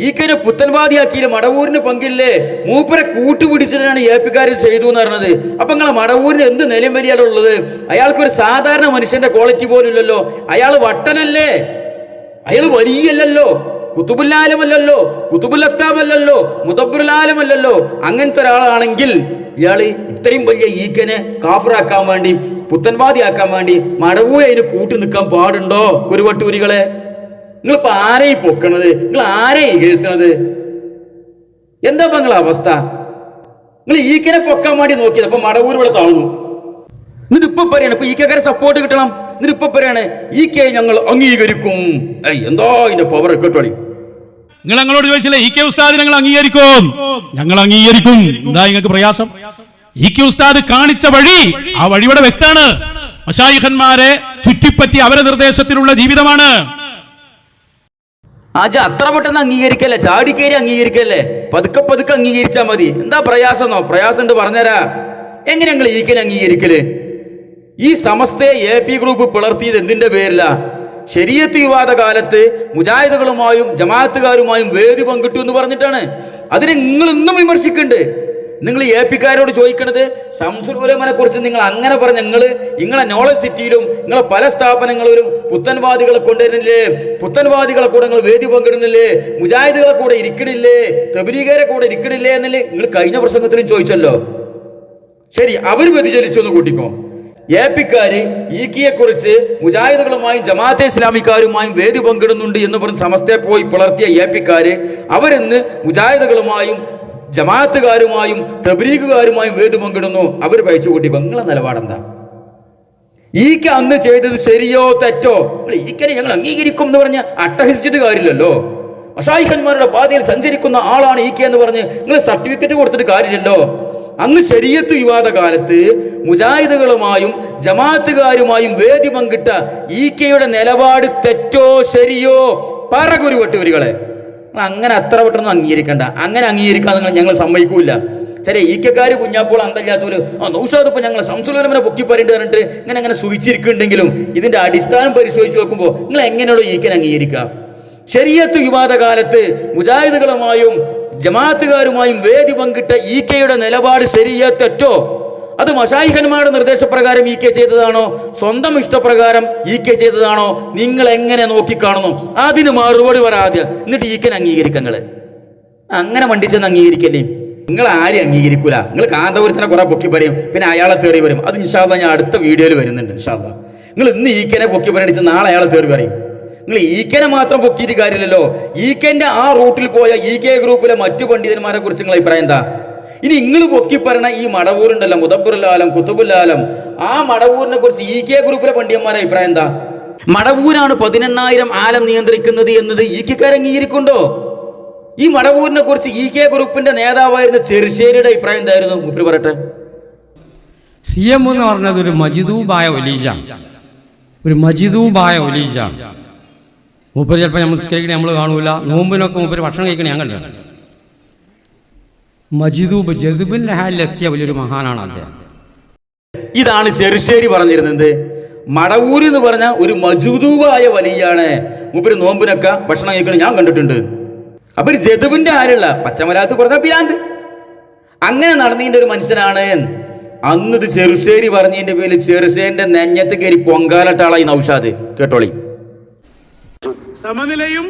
ഈക്കനെ പുത്തൻവാദിയാക്കിയില് മടവൂരിന് പങ്കില്ലേ? മൂപ്പരെ കൂട്ടുപിടിച്ചിട്ടാണ് എ.പിക്കാർ ചെയ്തു എന്ന് പറഞ്ഞത്. അപ്പൊ നിങ്ങളെ മടവൂരിന് എന്ത് നിലയും വരികയാണ് ഉള്ളത്? അയാൾക്കൊരു സാധാരണ മനുഷ്യന്റെ ക്വാളിറ്റി പോലും ഇല്ലല്ലോ. അയാൾ വട്ടനല്ലേ? അയാൾ വലിയല്ലോ, കുത്തുബുൽ ആലമല്ലല്ലോ, കുത്തുബുൽ അക്താബല്ലല്ലോ, മുദബ്ബിറുൽ ആലമല്ലല്ലോ. അങ്ങനത്തെ ഒരാളാണെങ്കിൽ ഇയാള് ഇത്രയും വലിയ ഈക്കനെ കാഫറാക്കാൻ വേണ്ടി, പുത്തൻവാദിയാക്കാൻ വേണ്ടി മടവൂര് അതിന് കൂട്ടി നിൽക്കാൻ പാടുണ്ടോ? കുരുവട്ടൂരികളെ, നിങ്ങളിപ്പോ ആരെയും പൊക്കണത്? നിങ്ങൾ ആരെയും ഇകഴ്ത്തണത്? എന്താ നിങ്ങളെ അവസ്ഥ? നിങ്ങൾ ഈക്കനെ പൊക്കാൻ വേണ്ടി നോക്കിയത്, അപ്പൊ മടവൂർ ഇവിടെ താഴ്ന്നു. എന്നിട്ട് ഇപ്പൊ പറയാണ് ഇപ്പൊ ഈക്കക്കാരെ സപ്പോർട്ട് കിട്ടണം. എന്നിട്ട് ഇപ്പൊ പറയാണ് ഈക്കെ ഞങ്ങൾ അംഗീകരിക്കും. എന്തോ ഇതിന്റെ പവർ കേട്ടോളി. നിങ്ങൾ ഞങ്ങളോട് ചോദിച്ചില്ലേ ഇ കെ ഉസ്താദ് ഞങ്ങൾ അംഗീകരിക്കും? ഞങ്ങൾ അംഗീകരിക്കും. എന്താ നിങ്ങൾക്ക് പ്രയാസം? ഇ കെ ഉസ്താദ് കാണിച്ച വഴി, ആ വഴി ഇവിടെ വ്യക്തമാണ്. മശായിഖന്മാരെ ചുറ്റിപ്പറ്റി അവരുടെ നിർദ്ദേശത്തിലുള്ള ജീവിതമാണ്. അത്ര പെട്ടെന്ന് അംഗീകരിക്കല്ലേ, ചാടിക്കേരി അംഗീകരിക്കല്ലേ, പതുക്കെ പതുക്കെ അംഗീകരിച്ചാൽ മതി. എന്താ പ്രയാസമെന്നോ? പ്രയാസം ഉണ്ട്, പറഞ്ഞുതരാ. എങ്ങനെ ഞങ്ങൾ ഈക്കനെ അംഗീകരിക്കല്? ഈ സമസ്തയെ AP ഗ്രൂപ്പ് പിളർത്തിയത് എന്തിന്റെ പേരില? ശരീഅത്ത് വിവാദ കാലത്ത് മുജാഹിദുകളുമായും ജമാഅത്തുകാരുമായും വേദി പങ്കിട്ടു എന്ന് പറഞ്ഞിട്ടാണ്. അതിനെ നിങ്ങൾ ഇന്നും വിമർശിക്കുന്നുണ്ട്. നിങ്ങൾ AP-ക്കാരോട് ചോദിക്കണത് ശംസുൽ ഉലമനെ കുറിച്ച് നിങ്ങൾ അങ്ങനെ പറഞ്ഞ നിങ്ങളെ നോളജ് സിറ്റിയിലും നിങ്ങളെ പല സ്ഥാപനങ്ങളിലും പുത്തൻവാദികളെ കൊണ്ടുവരുന്നില്ലേ? പുത്തൻവാദികളെ കൂടെ നിങ്ങൾ വേദി പങ്കിടുന്നില്ലേ? മുജാഹിദുകളെ കൂടെ ഇരിക്കണില്ലേ? തബ്ലീഗുകാരെ കൂടെ ഇരിക്കണില്ലേ എന്നല്ലേ നിങ്ങൾ കഴിഞ്ഞ പ്രസംഗത്തിലും ചോദിച്ചല്ലോ. ശരി, അവർ വ്യതിചലിച്ചു എന്ന് കൂട്ടിക്കോ. AP-ക്കാര് ഈക്കിയെ കുറിച്ച് മുജാഹിദുകളുമായും ജമാഅത്തെ ഇസ്ലാമിക്കാരുമായും വേദി പങ്കിടുന്നുണ്ട് എന്ന് പറഞ്ഞ് സമസ്തയെ പോയി പിളർത്തിയ AP-ക്കാര് അവരിന്ന് മുജാഹിദുകളുമായും ജമാഅത്തുകാരുമായും തബ്ലീഗുകാരുമായും വേദി പങ്കിടുന്നു. അവർ പയച്ചു കൂട്ടിക്കോ. നിങ്ങളെ നിലപാടെന്താ? ഈക്ക അന്ന് ചെയ്തത് ശരിയോ തെറ്റോ? ഈക്കനെ ഞങ്ങൾ അംഗീകരിക്കും എന്ന് പറഞ്ഞ് അട്ടഹസിച്ചിട്ട് കാര്യമില്ലല്ലോ. മശായിഖന്മാരുടെ പാതയിൽ സഞ്ചരിക്കുന്ന ആളാണ് ഈക്ക എന്ന് പറഞ്ഞ് നിങ്ങൾ സർട്ടിഫിക്കറ്റ് കൊടുത്തിട്ട് കാര്യമില്ലല്ലോ. അന്ന് ശരീഅത്ത് വിവാദ കാലത്ത് മുജാഹിദുകളുമായും ജമാഅത്തുകാരുമായും വേദി പങ്കിട്ട ഈക്കയുടെ നിലപാട് തെറ്റോ ശരിയോ? പറകുരുവട്ടൂരികളെ, അങ്ങനെ അത്ര പെട്ടെന്ന് അംഗീകരിക്കണ്ട. അങ്ങനെ അംഗീകരിക്കാൻ ഞങ്ങൾ സമ്മതിക്കൂല. ശരി, ഈക്കക്കാര് കുഞ്ഞാപ്പോൾ അന്തല്ലാത്തോല് നൗഷാദ് ഇപ്പൊ ഞങ്ങൾ ശംസുൽ ഉലമനെ പൊക്കി പറയേണ്ടി പറഞ്ഞിട്ട് ഇങ്ങനെ സൂചിച്ചിരിക്കുന്നുണ്ടെങ്കിലും ഇതിന്റെ അടിസ്ഥാനം പരിശോധിച്ച് നോക്കുമ്പോൾ നിങ്ങൾ എങ്ങനെയുള്ളൂ ഈക്കനെ അംഗീകരിക്കുക? ശരീഅത്ത് വിവാദ കാലത്ത് മുജാഹിദുകളുമായും ജമാഅത്തുകാരുമായും വേദി പങ്കിട്ട ഈക്കയുടെ നിലപാട് ശരിയോ തെറ്റോ? അത് മശായിഖന്മാരുടെ നിർദ്ദേശപ്രകാരം ഈക്കെ ചെയ്തതാണോ, സ്വന്തം ഇഷ്ടപ്രകാരം ഈക്കെ ചെയ്തതാണോ? നിങ്ങൾ എങ്ങനെ നോക്കിക്കാണുന്നു? അതിന് മറുപടി പറയാദ്യം, എന്നിട്ട് ഈക്കനെ അംഗീകരിക്കങ്ങള്. അങ്ങനെ മണ്ടിച്ചെന്ന് അംഗീകരിക്കല്ലേ? നിങ്ങൾ ആരും അംഗീകരിക്കൂല. നിങ്ങൾ കാന്തപുരത്തിനെ കുറെ പൊക്കി പറയും, പിന്നെ അയാളെ തേറി വരും. അത് ഇൻഷാ അല്ലാഹ് ഞാൻ അടുത്ത വീഡിയോയിൽ വരുന്നുണ്ട് ഇൻഷാ അല്ലാഹ്. നിങ്ങൾ ഇന്ന് ഈക്കനെ പൊക്കി പറയണിച്ച് നാളെ അയാളെ തേറി പറയും. നിങ്ങൾ ഈക്കനെ മാത്രം പൊക്കിയിട്ട് കാര്യമില്ലല്ലോ. ഈക്കന്റെ ആ റൂട്ടിൽ പോയ EK ഗ്രൂപ്പിലെ മറ്റു പണ്ഡിതന്മാരെ കുറിച്ച് നിങ്ങൾ അഭിപ്രായം എന്താ? ഇനി നിങ്ങൾ പൊക്കി പറഞ്ഞ ഈ മടവൂരുണ്ടല്ലോ, മുദബ്ബിറുൽ ആലം, കുത്തുബുൽ ആലം, ആ മടവൂരിനെ കുറിച്ച് EK ഗ്രൂപ്പിലെ പണ്ഡിതന്മാരെ അഭിപ്രായം എന്താ? മടവൂരാണ് 18,000 ആലം നിയന്ത്രിക്കുന്നത് എന്നത് ഈക്കക്കാർ അംഗീകരിക്കുന്നുണ്ടോ? ഈ മടവൂരിനെ കുറിച്ച് EK ഗ്രൂപ്പിന്റെ നേതാവായിരുന്ന ചെറുശ്ശേരിയുടെ അഭിപ്രായം എന്തായിരുന്നു? മുപ്പര് പറയട്ടെ. CM എന്ന് പറഞ്ഞത് ഒരു മജിദൂബായ ഒലീജാണ്. ഒരു മജിദൂബായ ഒലീജാണ്. മൂപ്പര് ചിലപ്പോൾ നമ്മൾ നിസ്കരിക്കണേ നമ്മൾ കാണൂല. നോമ്പിനൊക്കെ മൂപ്പര് ഭക്ഷണം കഴിക്കണേ ഞാൻ കണ്ടു. മജിദൂബ് ജദുബിന്റെ ഹാലിലെത്തിയ വലിയൊരു മഹാനാണ് അദ്ദേഹം. ഇതാണ് ചെറുശ്ശേരി പറഞ്ഞിരുന്നത്. മടവൂര് എന്ന് പറഞ്ഞ ഒരു മജൂദൂബായ വലിയാണ്. മൂപ്പര് നോമ്പിനൊക്കെ ഭക്ഷണം കഴിക്കണേ ഞാൻ കണ്ടിട്ടുണ്ട്. അപ്പൊ ഒരു ജദുബിന്റെ ഹാലുള്ള പച്ചമരാത്ത് പറഞ്ഞ പിരാന്ത് അങ്ങനെ നടന്നതിന്റെ ഒരു മനുഷ്യനാണ്. അന്ന് ഇത് ചെറുശ്ശേരി പറഞ്ഞതിന്റെ പേരിൽ ചെറുശ്ശേരിന്റെ നെഞ്ഞത്ത് കയറി പൊങ്കാലട്ടാളായി നൗഷാദ്. കേട്ടോളി. സമനിലയും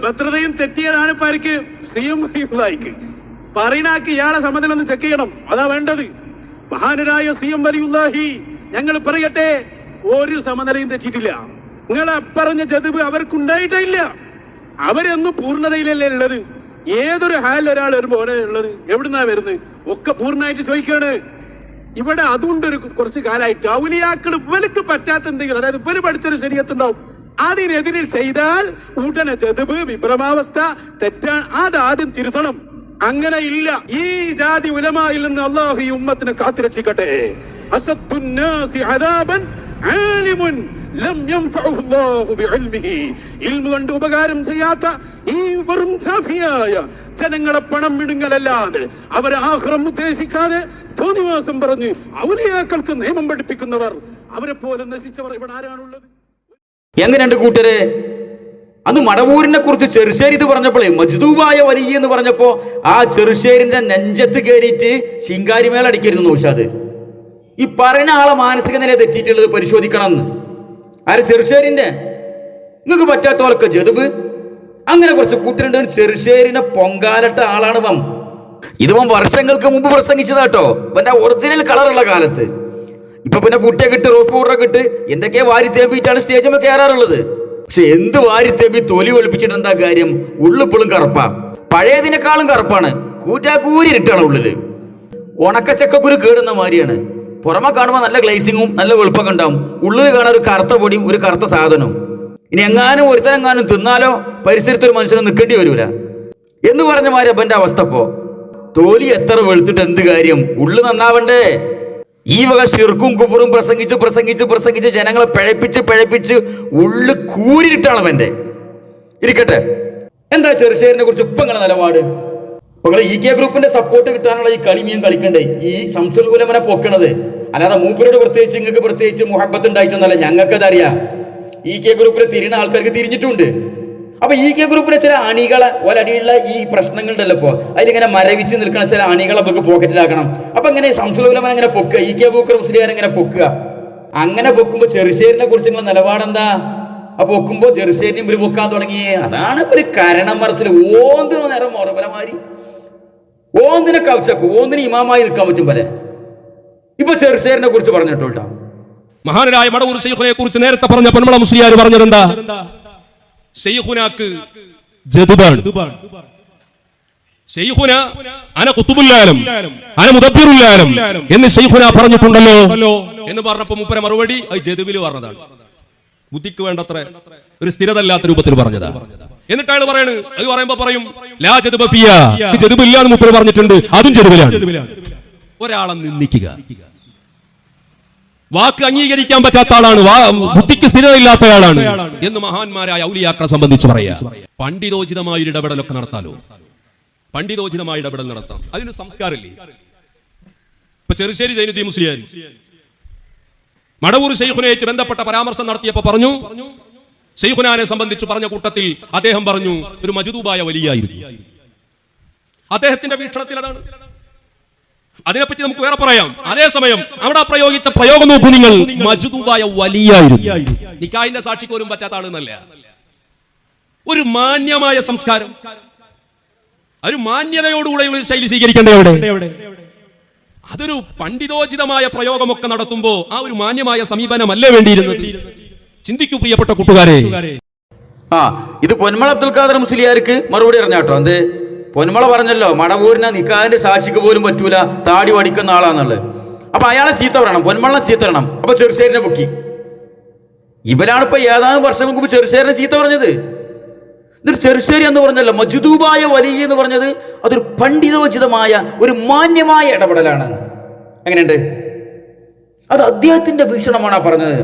ഭദ്രതയും തെറ്റിയതാണ് ഇപ്പൊ ആർക്ക്? CM വലിയുള്ളായിക്ക് പറയണാക്ക് ഇയാളെ സമനില ഒന്ന് ചെക്ക് ചെയ്യണം. അതാ വേണ്ടത്. മഹാനരായ CM വലിയുള്ളാഹി ഞങ്ങൾ പറയട്ടെ, ഒരു സമനിലയും തെറ്റിയിട്ടില്ല. നിങ്ങൾ പറഞ്ഞ ജദ്ബ് അവർക്കുണ്ടായിട്ടേ ഇല്ല. അവരൊന്നും പൂർണ്ണതയിലല്ലേ ഉള്ളത്. ഏതൊരു ഹാലിൽ ഒരാൾ വരുമ്പോ ഉള്ളത് എവിടുന്നാ വരുന്നത്? ഒക്കെ പൂർണ്ണമായിട്ട് ചോദിക്കാണ്. ഇവിടെ അതുകൊണ്ട് കുറച്ച് കാലമായിട്ട് ഔലിയാക്കൾ ഇവർക്ക് പറ്റാത്ത എന്തെങ്കിലും, അതായത് ഇവര് പഠിച്ചൊരു ശരീരത്തുണ്ടാവും, അതിനെതിരിൽ ചെയ്താൽ ഉടനെ ജദ്ബ്, വിഭ്രമാവസ്ഥ, തെറ്റാണ്. അതാദ്യം തിരുത്തണം. അങ്ങനെ ഇല്ല. ഈ ജാതി ഉലമായിൽ നിന്ന് അല്ലാഹു ഈ ഉമ്മത്തിനെ കാത്തുരക്ഷിക്കട്ടെ. അസദ്ദുന്നാസി അദാബൻ ആലിമുൻ ലം യൻഫഉഹു അല്ലാഹു ബിഇൽമിഹി. ഇൽമു കൊണ്ട് ഉപകാരം ചെയ്യാത്ത ഈ വെറും സാഫിയായ ജനങ്ങളെ പണം വിടുങ്ങലല്ലാതെ അവരെ ആഖിറം ഉദ്ദേശിക്കാതെ തോന്നിവാസം പറഞ്ഞ് ഔലിയാക്കൾക്ക് നിയമം പഠിപ്പിക്കുന്നവർ, അവരെ പോലെ നശിച്ചവർ ഇവിടെ ആരാണുള്ളത്? എങ്ങനെയുണ്ട് കൂട്ടരെ? അന്ന് മടവൂരിനെ കുറിച്ച് ചെറുശ്ശേരി ഇത് പറഞ്ഞപ്പോഴേ മജ്ദൂബായ വലിയ എന്ന് പറഞ്ഞപ്പോ ആ ചെറുശ്ശേരിന്റെ നെഞ്ചത്ത് കയറിയിട്ട് ശിങ്കാരിമേള അടിക്കരുന്നു നൗഷാദ്. ഈ പറയുന്ന ആളെ മാനസിക നില തെറ്റിയിട്ടുള്ളത് പരിശോധിക്കണം എന്ന്. ആര്? ചെറുശ്ശേരിന്റെ. നിങ്ങൾക്ക് പറ്റാത്തവർക്ക് ജദ്ബ് അങ്ങനെ കുറച്ച് കൂട്ടരുണ്ട്. ചെറുശ്ശേരിനെ പൊങ്കാലട്ട ആളാണ് വം. ഇത് വർഷങ്ങൾക്ക് മുമ്പ് പ്രസംഗിച്ചതാട്ടോ. ഇവന്റെ ഒറിജിനൽ കളറുള്ള കാലത്ത്. ഇപ്പൊ പിന്നെ പുട്ടിയൊക്കെ ഇട്ട് റോസ് പൗഡറൊക്കെ ഇട്ട് എന്തൊക്കെയാ വാരി തേമ്പിയിട്ടാണ് സ്റ്റേജിൽ കയറാറുള്ളത്. പക്ഷെ എന്ത് വാരി തേമ്പി തൊലി ഒളിപ്പിച്ചിട്ട് എന്താ കാര്യം? ഉള്ളിപ്പോഴും കറുപ്പാ. പഴയതിനേക്കാളും കറുപ്പാണ്. കൂറ്റാക്കൂരി ഇട്ടാണ് ഉള്ളില്. ഉണക്കച്ചക്കുരു കേടുന്ന മാതിരിയാണ്. പുറമെ കാണുമ്പോൾ നല്ല ഗ്ലേസിങ്ങും നല്ല വെളുപ്പൊക്കെ ഉണ്ടാവും, ഉള്ളിൽ കാണാൻ ഒരു കറുത്ത പൊടിയും ഒരു കറുത്ത സാധനവും. ഇനി എങ്ങാനും ഒരുത്തനെങ്ങാനും തിന്നാലോ പരിസരത്തൊരു മനുഷ്യന് നിൽക്കേണ്ടി വരൂല എന്ന് പറഞ്ഞ മാതിരി അപ്പൻ്റെ അവസ്ഥ. ഇപ്പോ തോലി എത്ര വെളുത്തിട്ട് എന്ത് കാര്യം, ഉള്ളു നന്നാവണ്ടേ? ഈ വക ശിർക്കും കുഫറും പ്രസംഗിച്ച് ജനങ്ങളെ പിഴപ്പിച്ച് ഉള്ളു കൂരിട്ടാണ് അവൻ്റെ. ഇരിക്കട്ടെ, എന്താ ചെറുശ്ശേരിനെ കുറിച്ച് ഇപ്പൊ നിങ്ങളെ നിലപാട്? ഇപ്പൊ നിങ്ങൾ EK ഗ്രൂപ്പിന്റെ സപ്പോർട്ട് കിട്ടാനുള്ള ഈ കളിമീൻ കളിക്കണ്ടേ, ഈ ശംസുൽ ഉലമനെ പൊക്കണത്. അല്ലാതെ മൂപ്പരോട് പ്രത്യേകിച്ച് നിങ്ങൾക്ക് പ്രത്യേകിച്ച് മുഹബത്ത് ഉണ്ടായിട്ടൊന്നല്ല, ഞങ്ങൾക്കതറിയാം. EK ഗ്രൂപ്പിൽ തിരിയുന്ന ആൾക്കാർക്ക് തിരിഞ്ഞിട്ടുണ്ട്. അപ്പൊ EK ഗ്രൂപ്പിലെ ചില അണികളെ ഒരടിയുള്ള ഈ പ്രശ്നങ്ങളുണ്ടല്ലോ, ഇപ്പോ അതിലിങ്ങനെ മരവിച്ച് നിൽക്കുന്ന ചില അണികളെ നമുക്ക് പോക്കറ്റിലാക്കണം. അപ്പൊ ഇങ്ങനെ ശംസുൽ ഉലമ എങ്ങനെ പൊക്കുക, EK ബൂക്കർ മുസ്ലിയാർ എങ്ങനെ പൊക്കുക? അങ്ങനെ പൊക്കുമ്പോ ചെറുശ്ശേരിനെ കുറിച്ച് നിങ്ങളുടെ നിലപാടെന്താ? അപ്പൊ പൊക്കുമ്പോ ചെറുശ്ശേരിനും ഇവര് പൊക്കാൻ തുടങ്ങി. അതാണ് ഇവര് കരണം മറിച്ചില് ഓന്ത് നേരം മോറപരമാരി ഓന്തിനെ കവച്ചക്കും, ഓന്തിന് ഇമാമായി നിൽക്കാൻ പറ്റും പോലെ. ഇപ്പൊ ചെറുശ്ശേരിനെ കുറിച്ച് പറഞ്ഞിട്ടോട്ടാ. മഹാനായ മടവൂർ ശൈഖുനെ കുറിച്ച് നേരത്തെ പറഞ്ഞ പൊന്മള മുസ്ലിയാർ പറഞ്ഞത് എന്താ? ശൈഖുനാക്ക് ജദ്ബാണ്. ശൈഖുന അന ഖുതുബുല്ലാലം അന മുദബ്ബിറുല്ലാലം എന്ന് ശൈഖുന പറഞ്ഞിട്ടുണ്ടല്ലോ എന്ന് പറഞ്ഞപ്പോൾ മൂപ്പര മറുപടി അത് ജദ്ബിൽ പറഞ്ഞതാണ്. ബുദ്ധിക്ക് വേണ്ടത്ര ഒരു സ്ഥിരതല്ലാത്ത രൂപത്തിൽ പറഞ്ഞതാ. എന്നിട്ട് അയാൾ പറയണ്, അത് പറയുമ്പോ പറയും ലാ ജദ്ബ ഫിയ, ജദ്ബ് ഇല്ല എന്ന് മൂപ്പര് പറഞ്ഞിട്ടുണ്ട്, അതും ജദ്ബിലാണ്. ഒരാളെ നിന്ദിക്കുക, വാക്ക് അംഗീകരിക്കാൻ പറ്റാത്ത ആളാണ്, ബുദ്ധിക്ക് സ്ഥിരതയില്ലാത്തയാളാണ് എന്ന് മഹാന്മാരായ ഔലിയാക്കളെ സംബന്ധിച്ച് പറയാ. പണ്ഡിതോചിതമായ ഇടപെടലൊക്കെ നടത്താലോ, പണ്ഡിതോചിതമായ ഇടപെടൽ നടത്താം, അതിന് സംസ്കാരമില്ലേ? ഇപ്പൊ ചെറുശ്ശേരി സൈനുദ്ദീൻ മുസ്ലിയാർ മടവൂർ ശൈഖുനയായിട്ട് ബന്ധപ്പെട്ട പരാമർശം നടത്തിയപ്പോ പറഞ്ഞു, ശൈഖുനാനെ സംബന്ധിച്ച് പറഞ്ഞ കൂട്ടത്തിൽ അദ്ദേഹം പറഞ്ഞു ഒരു മജ്ദൂബായ വലിയായിരുന്നു. അദ്ദേഹത്തിന്റെ വീക്ഷണത്തിൽ അതാണ്. അതിനെപ്പറ്റി നമുക്ക് വേറെ പറയാം. അതേസമയം അവിടെ പ്രയോഗിച്ച പ്രയോഗം നോക്കൂ നിങ്ങൾ, മജ്ദൂബായ വലിയായിരുന്നു. നിക്കാഹിന്റെ സാക്ഷിക്ക് പോലും പറ്റാത്ത ആളെന്നല്ല. ഒരു മാന്യമായ സംസ്കാരം, ഒരു മാന്യതയോടുകൂടെയുള്ള ശൈലി സ്വീകരിക്കേണ്ടത് എവിടെ? അതൊരു പണ്ഡിതോചിതമായ പ്രയോഗമൊക്കെ നടത്തുമ്പോ ആ ഒരു മാന്യമായ സമീപനമല്ലേ വേണ്ടിയിരുന്നത്? ചിന്തിക്കൂ പ്രിയപ്പെട്ട കൂട്ടുകാരെ. ഇത് പൊന്മള അബ്ദുൽ ഖാദർ മുസ്ലിയാർക്ക് മറുപടി അറിഞ്ഞാട്ടോ. എന്ത് പൊന്മള പറഞ്ഞല്ലോ, മടവൂരിനെ നിക്കാഹിന്റെ സാക്ഷിക്ക് പോലും പറ്റൂല, താടി വടിക്കുന്ന ആളാന്നുള്ളത്. അപ്പൊ അയാളെ ചീത്ത പറയണം, പൊന്മളെ ചീത്ത പറയണം. അപ്പൊ ചെറുശ്ശേരിനെ പൊക്കി. ഇവരാണിപ്പോ ഏതാനും വർഷങ്ങൾക്ക് മുമ്പ് ചെറുശ്ശേരിനെ ചീത്ത പറഞ്ഞത്. എന്നിട്ട് ചെറുശ്ശേരി എന്ന് പറഞ്ഞല്ലോ മജ്ദൂബായ വലിയ എന്ന് പറഞ്ഞത് അതൊരു പണ്ഡിതോചിതമായ ഒരു മാന്യമായ ഇടപെടലാണ്. എങ്ങനെയുണ്ട്? അത് അദ്ദേഹത്തിന്റെ വീക്ഷണമാണ് പറഞ്ഞത്.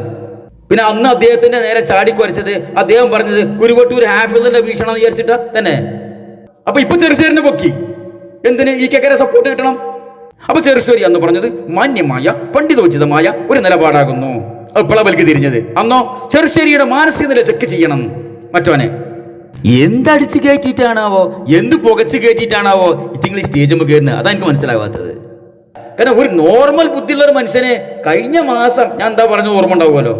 പിന്നെ അന്ന് അദ്ദേഹത്തിന്റെ നേരെ ചാടിക്കുരച്ചത് അദ്ദേഹം പറഞ്ഞത് കുരുവട്ടൂർ ഹാഫിളിന്റെ വീക്ഷണം വിചാരിച്ചിട്ടാ തന്നെ. അപ്പൊ ഇപ്പൊ ചെറുശ്ശേരിനെ പൊക്കി. എന്തിന്? ഈ കേക്കരെ സപ്പോർട്ട് കിട്ടണം. അപ്പൊ ചെറുശ്ശേരി അന്ന് പറഞ്ഞത് മാന്യമായ പണ്ഡിതോചിതമായ ഒരു നിലപാടാകുന്നു. ഇപ്പോഴാ തിരിഞ്ഞത്. അന്നോ ചെറുശ്ശേരിയുടെ മാനസിക നില ചെക്ക് ചെയ്യണം. മറ്റോനെ എന്തടിച്ചു കയറ്റിയിട്ടാണാവോ, എന്ത് പുകച്ചു കയറ്റിയിട്ടാണാവോ ഇറ്റിങ്ങൾ സ്റ്റേജ് കയറുന്നത്? അതാ എനിക്ക് മനസ്സിലാവാത്തത്. കാരണം ഒരു നോർമൽ ബുദ്ധിയുള്ള ഒരു മനുഷ്യനെ കഴിഞ്ഞ മാസം ഞാൻ എന്താ പറഞ്ഞ ഓർമ്മ ഉണ്ടാവുമല്ലോ.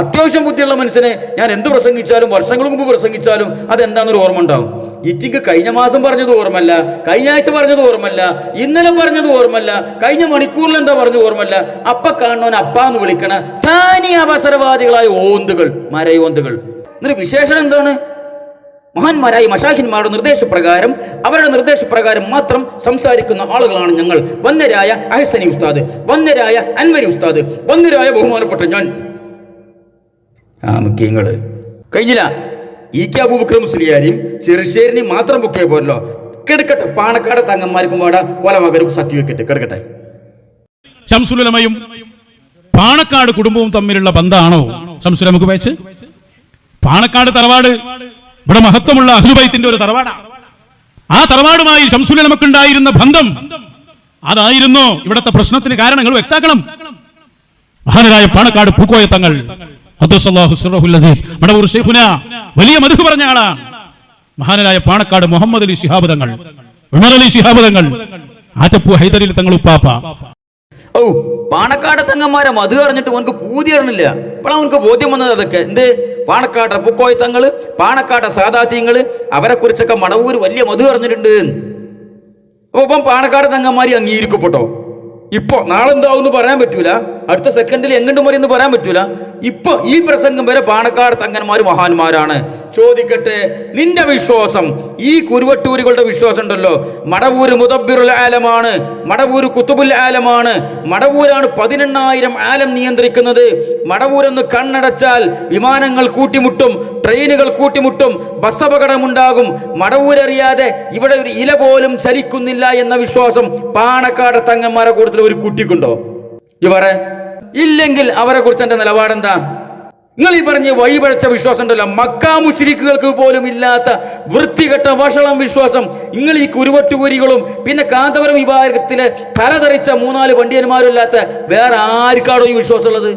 അത്യാവശ്യം ബുദ്ധിയുള്ള മനുഷ്യനെ ഞാൻ എന്ത് പ്രസംഗിച്ചാലും വർഷങ്ങൾക്ക് മുമ്പ് പ്രസംഗിച്ചാലും അതെന്താണെന്നൊരു ഓർമ്മ ഉണ്ടാവും. ഇറ്റിക്ക് കഴിഞ്ഞ മാസം പറഞ്ഞത് ഓർമ്മല്ല, കഴിഞ്ഞ ആഴ്ച പറഞ്ഞത് ഓർമ്മല്ല, ഇന്നലെ പറഞ്ഞത് ഓർമ്മല്ല, കഴിഞ്ഞ മണിക്കൂറിൽ എന്താ പറഞ്ഞത് ഓർമ്മല്ല. അപ്പ കാണുന്നവൻ അപ്പാന്ന് വിളിക്കണ താനി അവസരവാദികളായ ഓന്തുകൾ, മരയോന്തുകൾ. എന്നൊരു വിശേഷണം എന്താണ്? മഹാന്മാരായ മശാഹിന്മാരുടെ നിർദ്ദേശപ്രകാരം, അവരുടെ നിർദ്ദേശപ്രകാരം മാത്രം സംസാരിക്കുന്ന ആളുകളാണ് ഞങ്ങൾ. വന്യരായ അഹ്സനി ഉസ്താദ്, വന്യരായ അൻവരി ഉസ്താദ്, വന്യരായ ബഹുമാനപ്പെട്ട ഞാൻ. മുഖ്യങ്ങള് കഴിഞ്ഞില്ല. EK അബൂബക്കർ മുസ്ലിയാരെയും ചെറുശ്ശേരിനെയും മാത്രം ബുക്ക് പോരല്ലോ. കിടക്കട്ടെ, പാണക്കാട് തങ്ങന്മാർക്കും വേണ്ട വലവകരും സർട്ടിഫിക്കറ്റ് കിടക്കട്ടെ. ശംസുൽ ഉലമയും പാണക്കാട് കുടുംബവും തമ്മിലുള്ള ബന്ധമാണോ ശംസുൽ ഉലമക്ക് വെച്ച്? പാണക്കാട് തറവാട് ഇവിടെ മഹത്വമുള്ള അഹ്ലുബൈത്തിന്റെ ഒരു തറവാടാണ്. ആ തറവാടുമായി ശംസുൽ ഉലമക്കുണ്ടായിരുന്ന ബന്ധം അതായിരുന്നു ഇവിടത്തെ പ്രശ്നത്തിന് കാരണങ്ങൾ വ്യക്താക്കണം. മഹാനായ പാണക്കാട് പൂക്കോയ തങ്ങൾ മടവൂർ ശൈഖുന വലിയ മദ്ഹ് പറഞ്ഞ ആളാണ്. മഹാനായ പാണക്കാട് മുഹമ്മദ് അലി ശിഹാബ് തങ്ങൾ, ഉമർ അലി ശിഹാബ് തങ്ങൾ, ആറ്റപ്പൂ ഹൈദരലി തങ്ങൾ ഉപ്പാപ്പ. പാണക്കാട് തങ്ങന്മാരെ മധു അറിഞ്ഞിട്ട് അവനക്ക് പൂതി അറിഞ്ഞില്ല. ഇപ്പോഴാണ് അവനക്ക് ബോധ്യം വന്നത്. അതൊക്കെ എന്ത് പാണക്കാട് പൂക്കോയ തങ്ങള്, പാണക്കാട് സാദാത്യങ്ങള്, അവരെ കുറിച്ചൊക്കെ മടവൂർ വലിയ മധു അറിഞ്ഞിട്ടുണ്ട്. അപ്പം പാണക്കാട് തങ്ങന്മാരി അംഗീകരിക്കപ്പെട്ടോ. ഇപ്പൊ നാളെ എന്താവും പറയാൻ പറ്റൂല, അടുത്ത സെക്കൻഡിൽ എങ്ങോട്ട് മറിയെന്ന് പറയാൻ പറ്റൂല. ഇപ്പൊ ഈ പ്രസംഗം വരെ പാണക്കാട് തങ്ങന്മാര് മഹാന്മാരാണ്. ചോദിക്കട്ടെ, നിന്റെ വിശ്വാസം, ഈ കുരുവട്ടൂരികളുടെ വിശ്വാസം ഉണ്ടല്ലോ, മടവൂര് മുദബ്ബിറുൽ ആലമാണ്, മടവൂര് കുത്തുബുൽ ആലമാണ്, മടവൂരാണ് 18,000 ആലം നിയന്ത്രിക്കുന്നത്. മടവൂരെന്ന് കണ്ണടച്ചാൽ വിമാനങ്ങൾ കൂട്ടിമുട്ടും, ട്രെയിനുകൾ കൂട്ടിമുട്ടും, ബസ് അപകടമുണ്ടാകും. മടവൂരറിയാതെ ഇവിടെ ഒരു ഇല പോലും ചലിക്കുന്നില്ല എന്ന വിശ്വാസം പാണക്കാട് തങ്ങന്മാരെ കൂടുതൽ ഒരു കുട്ടിക്കുണ്ടോ? ഇവരെ ഇല്ലെങ്കിൽ അവരെ കുറിച്ച് എന്റെ നിലപാടെന്താ? നിങ്ങൾ ഈ പറഞ്ഞ വഴിപഴച്ച വിശ്വാസം ഉണ്ടല്ലോ, മക്കാ മുശ്രിക്കുകൾക്ക് പോലും ഇല്ലാത്ത വൃത്തികെട്ട വഷളം വിശ്വാസം നിങ്ങൾ ഈ കുരുവട്ടൂരികളും പിന്നെ കാന്തപുരം വിഭാഗത്തിലെ തലതെറിച്ച 3-4 പണ്ഡിതന്മാരും ഇല്ലാത്ത വേറെ ആർക്കാണോ ഈ വിശ്വാസം ഉള്ളത്?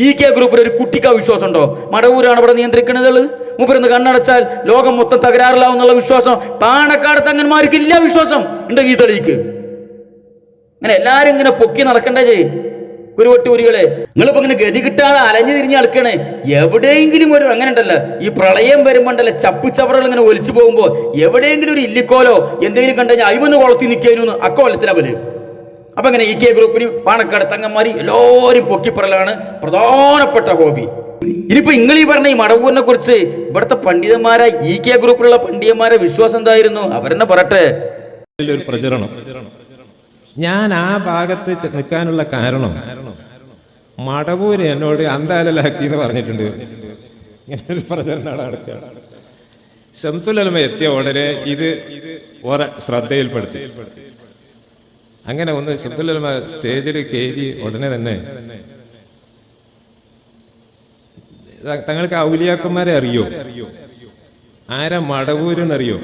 EK ഗ്രൂപ്പിൽ ഒരു കുട്ടിക്കാ വിശ്വാസം ഉണ്ടോ? മടവൂരാണ് ഇവിടെ നിയന്ത്രിക്കുന്നത്, മൂപ്പരൊന്ന് കണ്ണടച്ചാൽ ലോകം മൊത്തം തകരാറിലാവുന്നുള്ള വിശ്വാസം പാണക്കാട് തങ്ങന്മാർക്ക് ഇല്ല. വിശ്വാസം ഉണ്ടെങ്കിൽ ഈ തെളിയിക്ക്. അങ്ങനെ എല്ലാരും ഇങ്ങനെ പൊക്കി നടക്കണ്ടേ ചെയ്യും കുരുവട്ടൂരികളെ. നിങ്ങളിപ്പോ ഇങ്ങനെ ഗതി കിട്ടാതെ അലഞ്ഞു തിരിഞ്ഞ് നടക്കണേ. എവിടെയെങ്കിലും ഒരു അങ്ങനെ ഉണ്ടല്ലോ, ഈ പ്രളയം വരുമ്പോണ്ടല്ലോ ചപ്പുചവറുകൾ ഇങ്ങനെ ഒലിച്ചു പോകുമ്പോ എവിടെയെങ്കിലും ഒരു ഇല്ലിക്കോലോ എന്തെങ്കിലും കണ്ടു കഴിഞ്ഞാൽ അയിമൊന്ന് കൊളത്തി നിൽക്കാനും അക്കോലത്തിലവര്. അപ്പൊ അങ്ങനെ EK ഗ്രൂപ്പിന് പാണക്കാട് തങ്ങന്മാരി എല്ലാവരും പൊക്കിപ്പറലാണ് പ്രധാനപ്പെട്ട ഹോബി. ഇനിയിപ്പോ നിങ്ങൾ ഈ പറഞ്ഞ ഈ മടവൂരിനെ കുറിച്ച് ഇവിടുത്തെ പണ്ഡിതന്മാരെ, EK ഗ്രൂപ്പിലുള്ള പണ്ഡിതന്മാരെ വിശ്വാസം എന്തായിരുന്നു? അവരെന്നെ പറട്ടെ. ഒരു പ്രചരണം ഞാൻ ആ ഭാഗത്ത് നിൽക്കാനുള്ള കാരണം മടവൂര് എന്നോട് അന്താലലാക്കി എന്ന് പറഞ്ഞിട്ടുണ്ട്. ഇങ്ങനെ ഒരു പ്രചരണമാണ് നടക്കുക. ശംസുൽ ഉലമ എത്തിയ ഉടനെ ഇത് ഓരോ ശ്രദ്ധയിൽപ്പെടുത്തി. അങ്ങനെ ഒന്ന് ശംസുൽ ഉലമ സ്റ്റേജിൽ കയറി ഉടനെ തന്നെ തങ്ങൾക്ക് ഔലിയാക്കന്മാരെ അറിയോ? ആരാ മടവൂരെന്നറിയോ?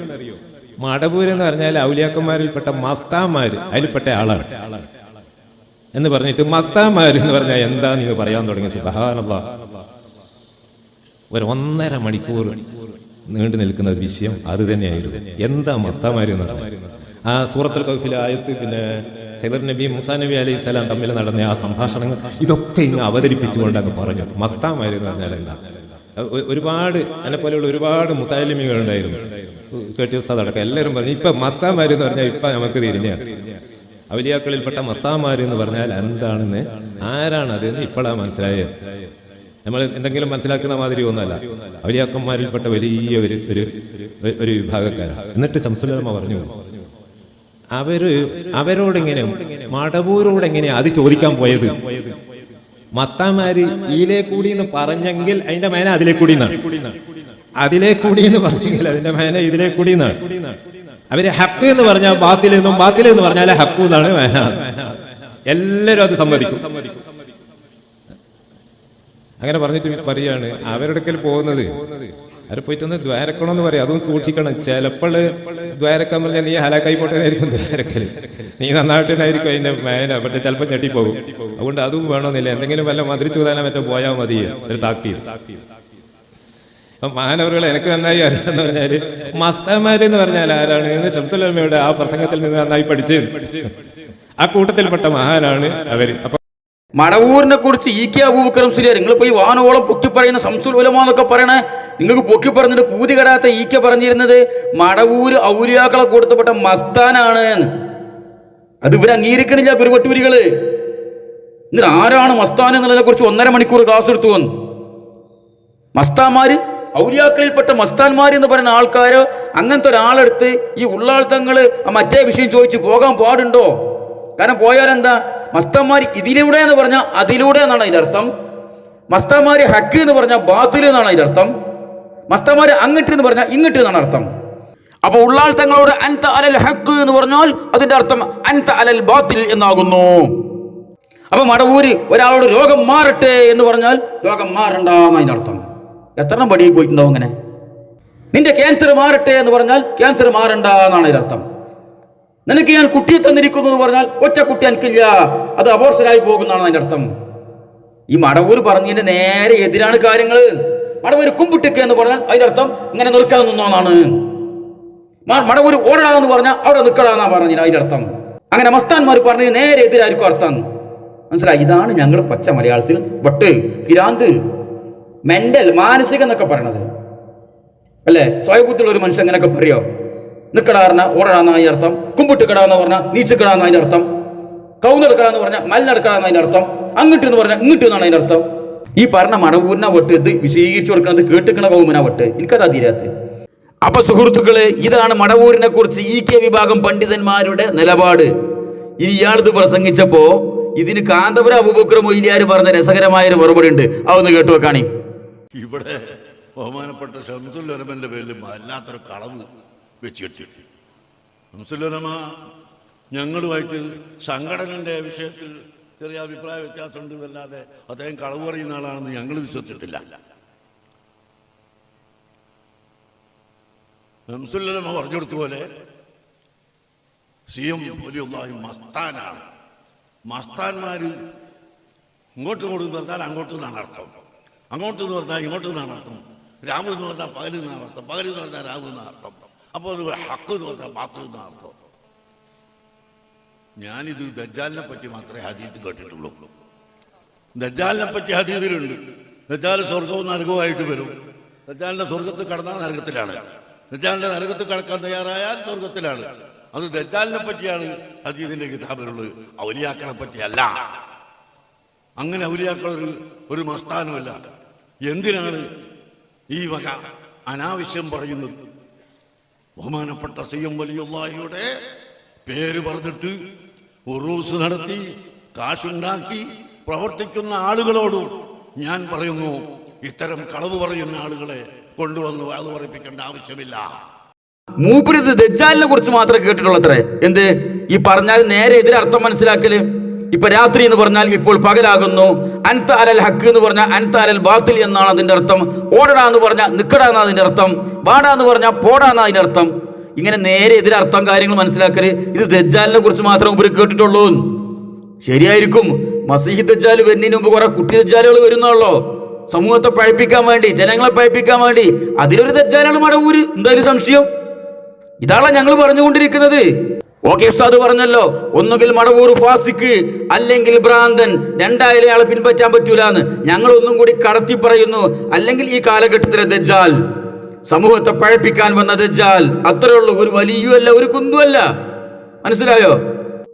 മടവൂരെന്ന് പറഞ്ഞാൽ ഔലിയാക്കന്മാരിൽപ്പെട്ട മസ്താന്മാർ അതിൽപ്പെട്ട ആളാണ് എന്ന് പറഞ്ഞിട്ട് മസ്താന്മാർ എന്ന് പറഞ്ഞാൽ എന്താ നിങ്ങൾ പറയാൻ തുടങ്ങി. സുബ്ഹാനല്ലാഹ്, ഒരു 1.5 മണിക്കൂർ നീണ്ടു നിൽക്കുന്ന വിഷയം അത് തന്നെയായിരുന്നു. എന്താ മസ്താന്മാർ എന്ന് പറഞ്ഞാൽ ആ സൂറത്തുൽ കഹ്ഫിലെ ആയത്ത്, പിന്നെ ഖിദർ നബി മൂസാ നബി അലൈഹി സ്വലാം തമ്മിൽ നടന്ന ആ സംഭാഷണങ്ങൾ ഇതൊക്കെ ഇങ്ങ് അവതരിപ്പിച്ചുകൊണ്ട് അങ്ങ് പറഞ്ഞു. മസ്താന്മാർ എന്ന് പറഞ്ഞാൽ എന്താ? ഒരുപാട് എന്നെ പോലെയുള്ള ഒരുപാട് മുത്താലിമികളുണ്ടായിരുന്നു, കേട്ടി ഉസ്താദ് അടക്കം എല്ലാവരും പറഞ്ഞു ഇപ്പൊ മസ്താന്മാർ എന്ന് പറഞ്ഞാൽ ഇപ്പൊ നമുക്ക് തിരിഞ്ഞാണ്. ഔലിയാക്കളിൽപ്പെട്ട മസ്താന്മാർ എന്ന് പറഞ്ഞാൽ എന്താണെന്ന്, ആരാണതെന്ന് ഇപ്പോഴാണ് മനസ്സിലായത്. നമ്മൾ എന്തെങ്കിലും മനസ്സിലാക്കുന്ന മാതിരി ഒന്നല്ല, ഔലിയാക്കന്മാരിൽപ്പെട്ട വലിയ ഒരു വിഭാഗക്കാരാണ്. എന്നിട്ട് ശംസുൽ ഉലമ പറഞ്ഞു അവരോടെങ്ങനെ മടവൂരോടെങ്ങനെയാ അത് ചോദിക്കാൻ പോയത്? മസ്താന്മാര് ഈലേ കൂടി എന്ന് പറഞ്ഞെങ്കിൽ അതിന്റെ മേന അതിലേ കൂടി അതിലേ കൂടി എന്ന് പറഞ്ഞെങ്കിൽ അതിന്റെ മേന ഇതിലേ കൂടി അവര് ഹക്ക് എന്ന് പറഞ്ഞാൽ ബാത്തിൽ എന്നും, ബാത്തിൽ എന്ന് പറഞ്ഞാൽ ഹക്കു എന്നാണ് മേന. എല്ലാരും അത് സമ്മതിക്കും. അങ്ങനെ പറഞ്ഞിട്ട് പറയാണ് അവരുടെ പോകുന്നത് അവർ പോയിട്ടൊന്ന് ദ്വാരക്കണമെന്ന് പറയാം. അതും സൂക്ഷിക്കണം. ചിലപ്പോൾ ദ്വാരക്കാൻ പറഞ്ഞാൽ നീ ഹലാക്കായി പോട്ടേനായിരിക്കും ദ്വാരക്കല്, നീ നന്നായിട്ടായിരിക്കും അതിന്റെ മേന, പക്ഷെ ചിലപ്പോൾ ഞെട്ടിപ്പോകും. അതുകൊണ്ട് അതും വേണമെന്നില്ല, എന്തെങ്കിലും വല്ല മന്ത്രി ചൂതാനാ മറ്റോ പോയാൽ മതി ഒരു താക്കി. അപ്പൊ മഹാനവറുകൾ എനിക്ക് നന്നായി അറിയാന്ന് പറഞ്ഞാല് മസ്താന്മാരെന്ന് പറഞ്ഞാൽ ആരാണ് എന്ന് ശംസുൽ ഉലമയുടെ ആ പ്രസംഗത്തിൽ നിന്ന് നന്നായി പഠിച്ച് ആ കൂട്ടത്തിൽപ്പെട്ട മഹാനാണ് അവര്. അപ്പൊ മടവൂരിനെ കുറിച്ച് EK അബൂബക്കർ മുസ്ലിയാർ നിങ്ങളിപ്പോ ഈ വാനോളം പൊക്കി പറയുന്ന ശംസുൽ ഉലമ എന്നൊക്കെ പറയണേ, നിങ്ങൾക്ക് പൊക്കി പറഞ്ഞിട്ട് പൂതി കെടാത്ത EK പറഞ്ഞിരുന്നത് മടവൂര് ഔലിയാക്കളെ കൊടുത്തപ്പെട്ട മസ്താനാണ്. അത് ഇവർ അംഗീകരിക്കണില്ല കുരുവട്ടൂരികള്. എന്നിട്ട് ആരാണ് മസ്താൻ എന്നുള്ളതിനെ കുറിച്ച് 1.5 മണിക്കൂർ ക്ലാസ് എടുത്തു വന്നു. മസ്താന്മാര്, ഔലിയാക്കളിൽപ്പെട്ട മസ്താന്മാർ എന്ന് പറയുന്ന ആൾക്കാര്, അങ്ങനത്തെ ഒരാളെടുത്ത് ഈ ഉള്ളാൾത്തങ്ങള് മറ്റേ വിഷയം ചോദിച്ചു പോകാൻ പാടുണ്ടോ? കാരണം പോയാലെന്താ, മസ്താന്മാർ ഇതിലൂടെ എന്ന് പറഞ്ഞാൽ അതിലൂടെ എന്നാണ് അതിന്റെ അർത്ഥം. മസ്താന്മാര് ഹക്ക് എന്ന് പറഞ്ഞാൽ ബാത്തിൽ എന്നാണ് അതിന്റെ അർത്ഥം. മസ്താന്മാര് അങ്ങട്ട് എന്ന് പറഞ്ഞാൽ ഇങ്ങട്ട് എന്നാണ് അർത്ഥം. അപ്പൊ ഉള്ളാൾ തങ്ങളോട് അൻത അലൽ ഹക്ക് എന്ന് പറഞ്ഞാൽ അതിന്റെ അർത്ഥം അൻത അലൽ ബാത്തിൽ എന്നാകുന്നു. അപ്പൊ മടവൂര് ഒരാളോട് രോഗം മാറട്ടെ എന്ന് പറഞ്ഞാൽ രോഗം മാറണ്ട എന്നതിന്റെ അർത്ഥം. എത്ര പടിയിൽ പോയിട്ടുണ്ടാവും അങ്ങനെ? നിന്റെ ക്യാൻസർ മാറട്ടെ എന്ന് പറഞ്ഞാൽ ക്യാൻസർ മാറണ്ട എന്നാണ് അതിന്റെ അർത്ഥം. നിനക്ക് ഞാൻ കുട്ടിയെ തന്നിരിക്കുന്നു എന്ന് പറഞ്ഞാൽ ഒറ്റ കുട്ടി എനിക്കില്ല, അത് അബോർഷനായി പോകുന്നതാണ് അതിന്റെ അർത്ഥം. ഈ മടവൂര് പറഞ്ഞതിന്റെ നേരെ എതിരാണ് കാര്യങ്ങൾ. മടവൂര് കുമ്പിട്ടിക്ക എന്ന് പറഞ്ഞാൽ അതിന്റെ അർത്ഥം ഇങ്ങനെ നിൽക്കാൻ നിന്നോന്നാണ്. മടവൂര് ഓടാന്ന് പറഞ്ഞാൽ അവിടെ നിൽക്കടാന്നാ പറഞ്ഞില്ല അതിന്റെ അർത്ഥം. അങ്ങനെ മസ്താന്മാർ പറഞ്ഞതിന് നേരെ എതിരായിരിക്കും അർത്ഥം. മനസ്സിലായി? ഇതാണ് ഞങ്ങൾ പച്ച മലയാളത്തിൽ വട്ട്, പിരാന്ത്, മെന്റൽ, മാനസികം എന്നൊക്കെ പറയണത് അല്ലേ? സ്വയബുദ്ധിയുള്ള ഒരു മനുഷ്യൻ അങ്ങനെയൊക്കെ പറയോ? നിക്കടാറിന ഓടാന്ന അതിന്റെ അർത്ഥം, കുമ്പിട്ട് കിടാന്ന് പറഞ്ഞാൽ നീച്ചിക്കിടാന്ന് അതിന്റെ അർത്ഥം, കൗന്നെടുക്കടാന്ന് പറഞ്ഞാൽ മലിനടക്കടാന്ന് അതിന്റെ അർത്ഥം, അങ്ങോട്ട് എന്ന് പറഞ്ഞാൽ ഇങ്ങോട്ട് എന്നാണ് അതിന്റെ അർത്ഥം. ഈ പറഞ്ഞ മടവൂരിനെ വിട്ട് ഇത് വിശദീകരിച്ചു കൊടുക്കുന്നത് കേട്ടിക്കണ കൗമിനെ വിട്ട് എനിക്കതാ തീരാത്ത. അപ്പൊ സുഹൃത്തുക്കളെ, ഇതാണ് മടവൂരിനെ കുറിച്ച് EK വിഭാഗം പണ്ഡിതന്മാരുടെ നിലപാട്. ഇനി ഇയാളിത് പ്രസംഗിച്ചപ്പോ ഇതിന് കാന്തപുരം അബൂബക്കർ മൊയ്ലിയാർ പറഞ്ഞ രസകരമായൊരു മറുപടി ഉണ്ട്. അതൊന്ന് കേട്ടു വെക്കാണി. ഇവിടെ ബഹുമാനപ്പെട്ട ഷംസുൽ ഉലമന്റെ പേരിൽ വല്ലാത്തൊരു കളവ് വെച്ച് കെട്ടിട്ടു. ഷംസുൽ ഉലമ ഞങ്ങളുമായിട്ട് സംഘടനയുടെ വിഷയത്തിൽ ചെറിയ അഭിപ്രായ വ്യത്യാസമുണ്ട് അല്ലാതെ അദ്ദേഹം കളവ് പറയുന്ന ആളാണെന്ന് ഞങ്ങൾ വിശ്വസിച്ചിട്ടില്ല. ഷംസുൽ ഉലമ പറഞ്ഞു കൊടുത്തപോലെ CM വലിയുള്ളാഹി മസ്താനാണ്. മസ്താന്മാർ ഇങ്ങോട്ട് എന്ന് പറഞ്ഞാൽ അങ്ങോട്ട് നിന്നാണ് അർത്ഥം, അങ്ങോട്ട് എന്ന് പറഞ്ഞാൽ ഇങ്ങോട്ട് നിന്നാണ് അർത്ഥം. രാമു എന്ന് പറഞ്ഞാൽ പകൽ നിന്നാണ് അർത്ഥം, പകൽ എന്ന് പറഞ്ഞാൽ രാമു എന്നാണ് അർത്ഥം. അപ്പോൾ ഹക്ക് എന്ന് പറഞ്ഞാൽ ബാത്റൂം എന്നാണ് അർത്ഥം. ഞാനിത് ദജ്ജാലിനെ പറ്റി മാത്രമേ ഹദീസ് കേട്ടിട്ടുള്ളൂ. ദജ്ജാലിനെ പറ്റി ഹദീസിലുണ്ട്. ദജ്ജാൽ സ്വർഗവും നരകവുമായിട്ട് വരും. ദജ്ജാലിന്റെ സ്വർഗത്തിൽ കടന്നാൽ നരകത്തിലാണ്, ദജ്ജാലിന്റെ നരകത്തിൽ കടക്കാൻ തയ്യാറായാൽ സ്വർഗത്തിലാണ്. അത് ദജ്ജാലിനെ പറ്റിയാണ് ഹദീസിന്റെ കിതാബിലുള്ളത്, ഔലിയാക്കളെ പറ്റിയല്ല. അങ്ങനെ ഔലിയാക്കൾ ഒരു മസ്താനുമല്ല. എന്തിനാണ് ഈ വക അനാവശ്യം പറയുന്നത്? ബഹുമാനപ്പെട്ട CM വലിയുള്ളാഹിയുടെ പേര് പറഞ്ഞിട്ട് ഉറൂസ് നടത്തി കാശുണ്ടാക്കി പ്രവർത്തിക്കുന്ന ആളുകളോടും ഞാൻ പറയുന്നു, ഇത്തരം കളവ് പറയുന്ന ആളുകളെ കൊണ്ടുവന്ന് വാത് പറയിപ്പിക്കേണ്ട ആവശ്യമില്ല. മൂപ്പരിത് ദജ്ജാലിനെ കുറിച്ച് മാത്രമേ കേട്ടിട്ടുള്ളത്രേ. എന്ത് ഈ പറഞ്ഞാൽ നേരെ എതിരെ അർത്ഥം മനസ്സിലാക്കല്. ഇപ്പൊ രാത്രി എന്ന് പറഞ്ഞാൽ ഇപ്പോൾ പകലാകുന്നു. അൻത അലൽ ഹക്ക് എന്ന് പറഞ്ഞാൽ അൻത അലൽ ബാത്തിൽ എന്നാണ് അതിന്റെ അർത്ഥം. ഓടടാ എന്ന് പറഞ്ഞാൽ നിക്കടാ എന്നാ അതിന്റെ അർത്ഥം. വാടാ എന്ന് പറഞ്ഞാൽ പോടാ എന്നാ അതിന്റെ അർത്ഥം. ഇങ്ങനെ നേരെ എതിരെ അർത്ഥം കാര്യങ്ങൾ മനസ്സിലാക്കല്. ഇത് ദജ്ജാലിനെ കുറിച്ച് മാത്രമേ ഇവർ കേട്ടിട്ടുള്ളൂ. ശരിയായിരിക്കും, മസീഹ് ദജ്ജാൽ വരുന്നതിന് മുമ്പ് കുറെ കുട്ടി ദജ്ജാലുകൾ വരുന്നുള്ളൂ, സമൂഹത്തെ പഴപ്പിക്കാൻ വേണ്ടി, ജനങ്ങളെ പഴപ്പിക്കാൻ വേണ്ടി. അതിലൊരു ദജ്ജാലാണ് മടവൂര്. എന്തായാലും സംശയം? ഇതാണ് ഞങ്ങൾ പറഞ്ഞുകൊണ്ടിരിക്കുന്നത്. ഓക്കെ, ഉസ്താദ് പറഞ്ഞല്ലോ, ഒന്നുകിൽ മടവൂർ ഫാസിക്ക് അല്ലെങ്കിൽ ഭ്രാന്തൻ, രണ്ടായാലും അയാളെ പിൻപറ്റാൻ പറ്റൂലെന്ന്. ഞങ്ങൾ ഒന്നും കൂടി കടത്തി പറയുന്നു, അല്ലെങ്കിൽ ഈ കാലഘട്ടത്തിലെ ദജ്ജാൽ, സമൂഹത്തെ പഴപ്പിക്കാൻ വന്ന ദജ്ജാൽ. അത്രേ ഉള്ളൂ. ഒരു വലിയല്ല, ഒരു കുന്തുമല്ല. മനസ്സിലായോ?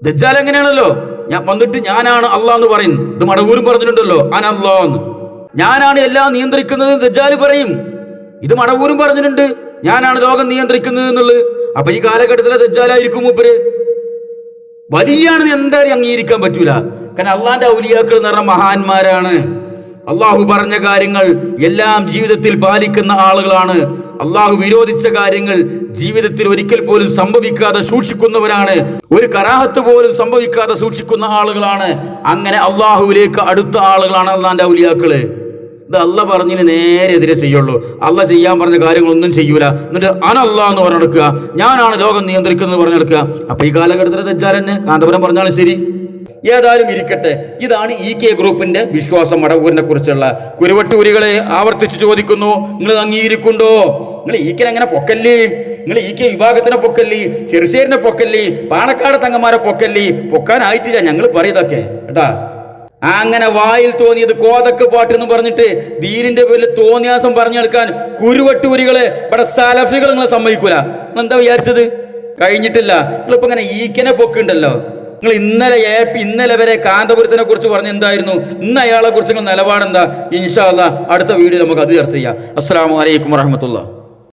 ദജ്ജാൽ എങ്ങനെയാണല്ലോ, ഞാൻ വന്നിട്ട് ഞാനാണ് അള്ളാഹ് എന്ന് പറയും. ഇത് മടവൂരും പറഞ്ഞിട്ടുണ്ടല്ലോ, അനല്ലാന്ന്, ഞാനാണ് എല്ലാം നിയന്ത്രിക്കുന്നത് ദജ്ജാൽ പറയും. ഇത് മടവൂരും പറഞ്ഞിട്ടുണ്ട്, ഞാനാണ് ലോകം നിയന്ത്രിക്കുന്നത് എന്നുള്ളത്. അപ്പൊ ഈ കാലഘട്ടത്തിലെ ദജ്ജാലായിരിക്കും മൂപ്പര്. വലിയാണെന്ന് എന്തായാലും അംഗീകരിക്കാൻ പറ്റൂല. കാരണം അള്ളാന്റെ ഔലിയാക്കൾ എന്ന് പറഞ്ഞ മഹാന്മാരാണ്. അള്ളാഹു പറഞ്ഞ കാര്യങ്ങൾ എല്ലാം ജീവിതത്തിൽ പാലിക്കുന്ന ആളുകളാണ്. അള്ളാഹു വിരോധിച്ച കാര്യങ്ങൾ ജീവിതത്തിൽ ഒരിക്കൽ പോലും സംഭവിക്കാതെ സൂക്ഷിക്കുന്നവരാണ്. ഒരു കറാഹത്ത് പോലും സംഭവിക്കാതെ സൂക്ഷിക്കുന്ന ആളുകളാണ്. അങ്ങനെ അള്ളാഹുവിലേക്ക് അടുത്ത ആളുകളാണ് അള്ളാന്റെ ഔലിയാക്കള്. ഇത് അള്ള പറഞ്ഞതിന് നേരെ എതിരെ ചെയ്യുള്ളൂ. അള്ള ചെയ്യാൻ പറഞ്ഞ കാര്യങ്ങളൊന്നും ചെയ്യൂല. എന്നിട്ട് അനല്ലാ എന്ന് പറഞ്ഞെടുക്കുക, ഞാനാണ് ലോകം നിയന്ത്രിക്കുന്നത് പറഞ്ഞെടുക്കുക. അപ്പൊ ഈ കാലഘട്ടത്തിലെ ദജ്ജാൽ തന്നെ കാന്തപുരം പറഞ്ഞാലും ശരി. ഏതായാലും ഇരിക്കട്ടെ, ഇതാണ് EK ഗ്രൂപ്പിന്റെ വിശ്വാസം മടവൂരിനെ കുറിച്ചുള്ള. കുരുവട്ടൂരികളെ ആവർത്തിച്ച് ചോദിക്കുന്നു, നിങ്ങൾ അംഗീകരിക്കുണ്ടോ? നിങ്ങൾ EK എങ്ങനെ പൊക്കല്ലേ? നിങ്ങൾ EK വിഭാഗത്തിനെ പൊക്കല്ലേ, ചെറുശ്ശേരിനെ പൊക്കല്ലേ, പാണക്കാട് തങ്ങന്മാരെ പൊക്കല്ലേ? പൊക്കാനായിട്ടില്ല, ഞങ്ങൾ പറയുതൊക്കെ കേട്ടാ. അങ്ങനെ വായിൽ തോന്നിയത് കോതക്ക് പാട്ട് എന്ന് പറഞ്ഞിട്ട് ദീനിന്റെ പേരിൽ തോന്നിയാസം പറഞ്ഞെടുക്കാൻ കുരുവട്ടൂരികളെ ഇവിടെ സലഫികൾ നിങ്ങളെ സമ്മതിക്കൂല. നിങ്ങൾ എന്താ വിചാരിച്ചത്? കഴിഞ്ഞിട്ടില്ല. നിങ്ങളിപ്പോ ഇങ്ങനെ ഈക്കനെ പൊക്കുണ്ടല്ലോ. നിങ്ങൾ ഇന്നലെ വരെ കാന്തപുരത്തിനെ കുറിച്ച് പറഞ്ഞ എന്തായിരുന്നു? ഇന്ന് അയാളെ കുറിച്ച് നിങ്ങളുടെ നിലപാടെന്താ? ഇൻഷാ അല്ലാഹ് അടുത്ത വീഡിയോ നമുക്ക് അത് ചർച്ച ചെയ്യാം. അസ്സലാമു അലൈക്കും വറഹ്മത്തുള്ളാഹി.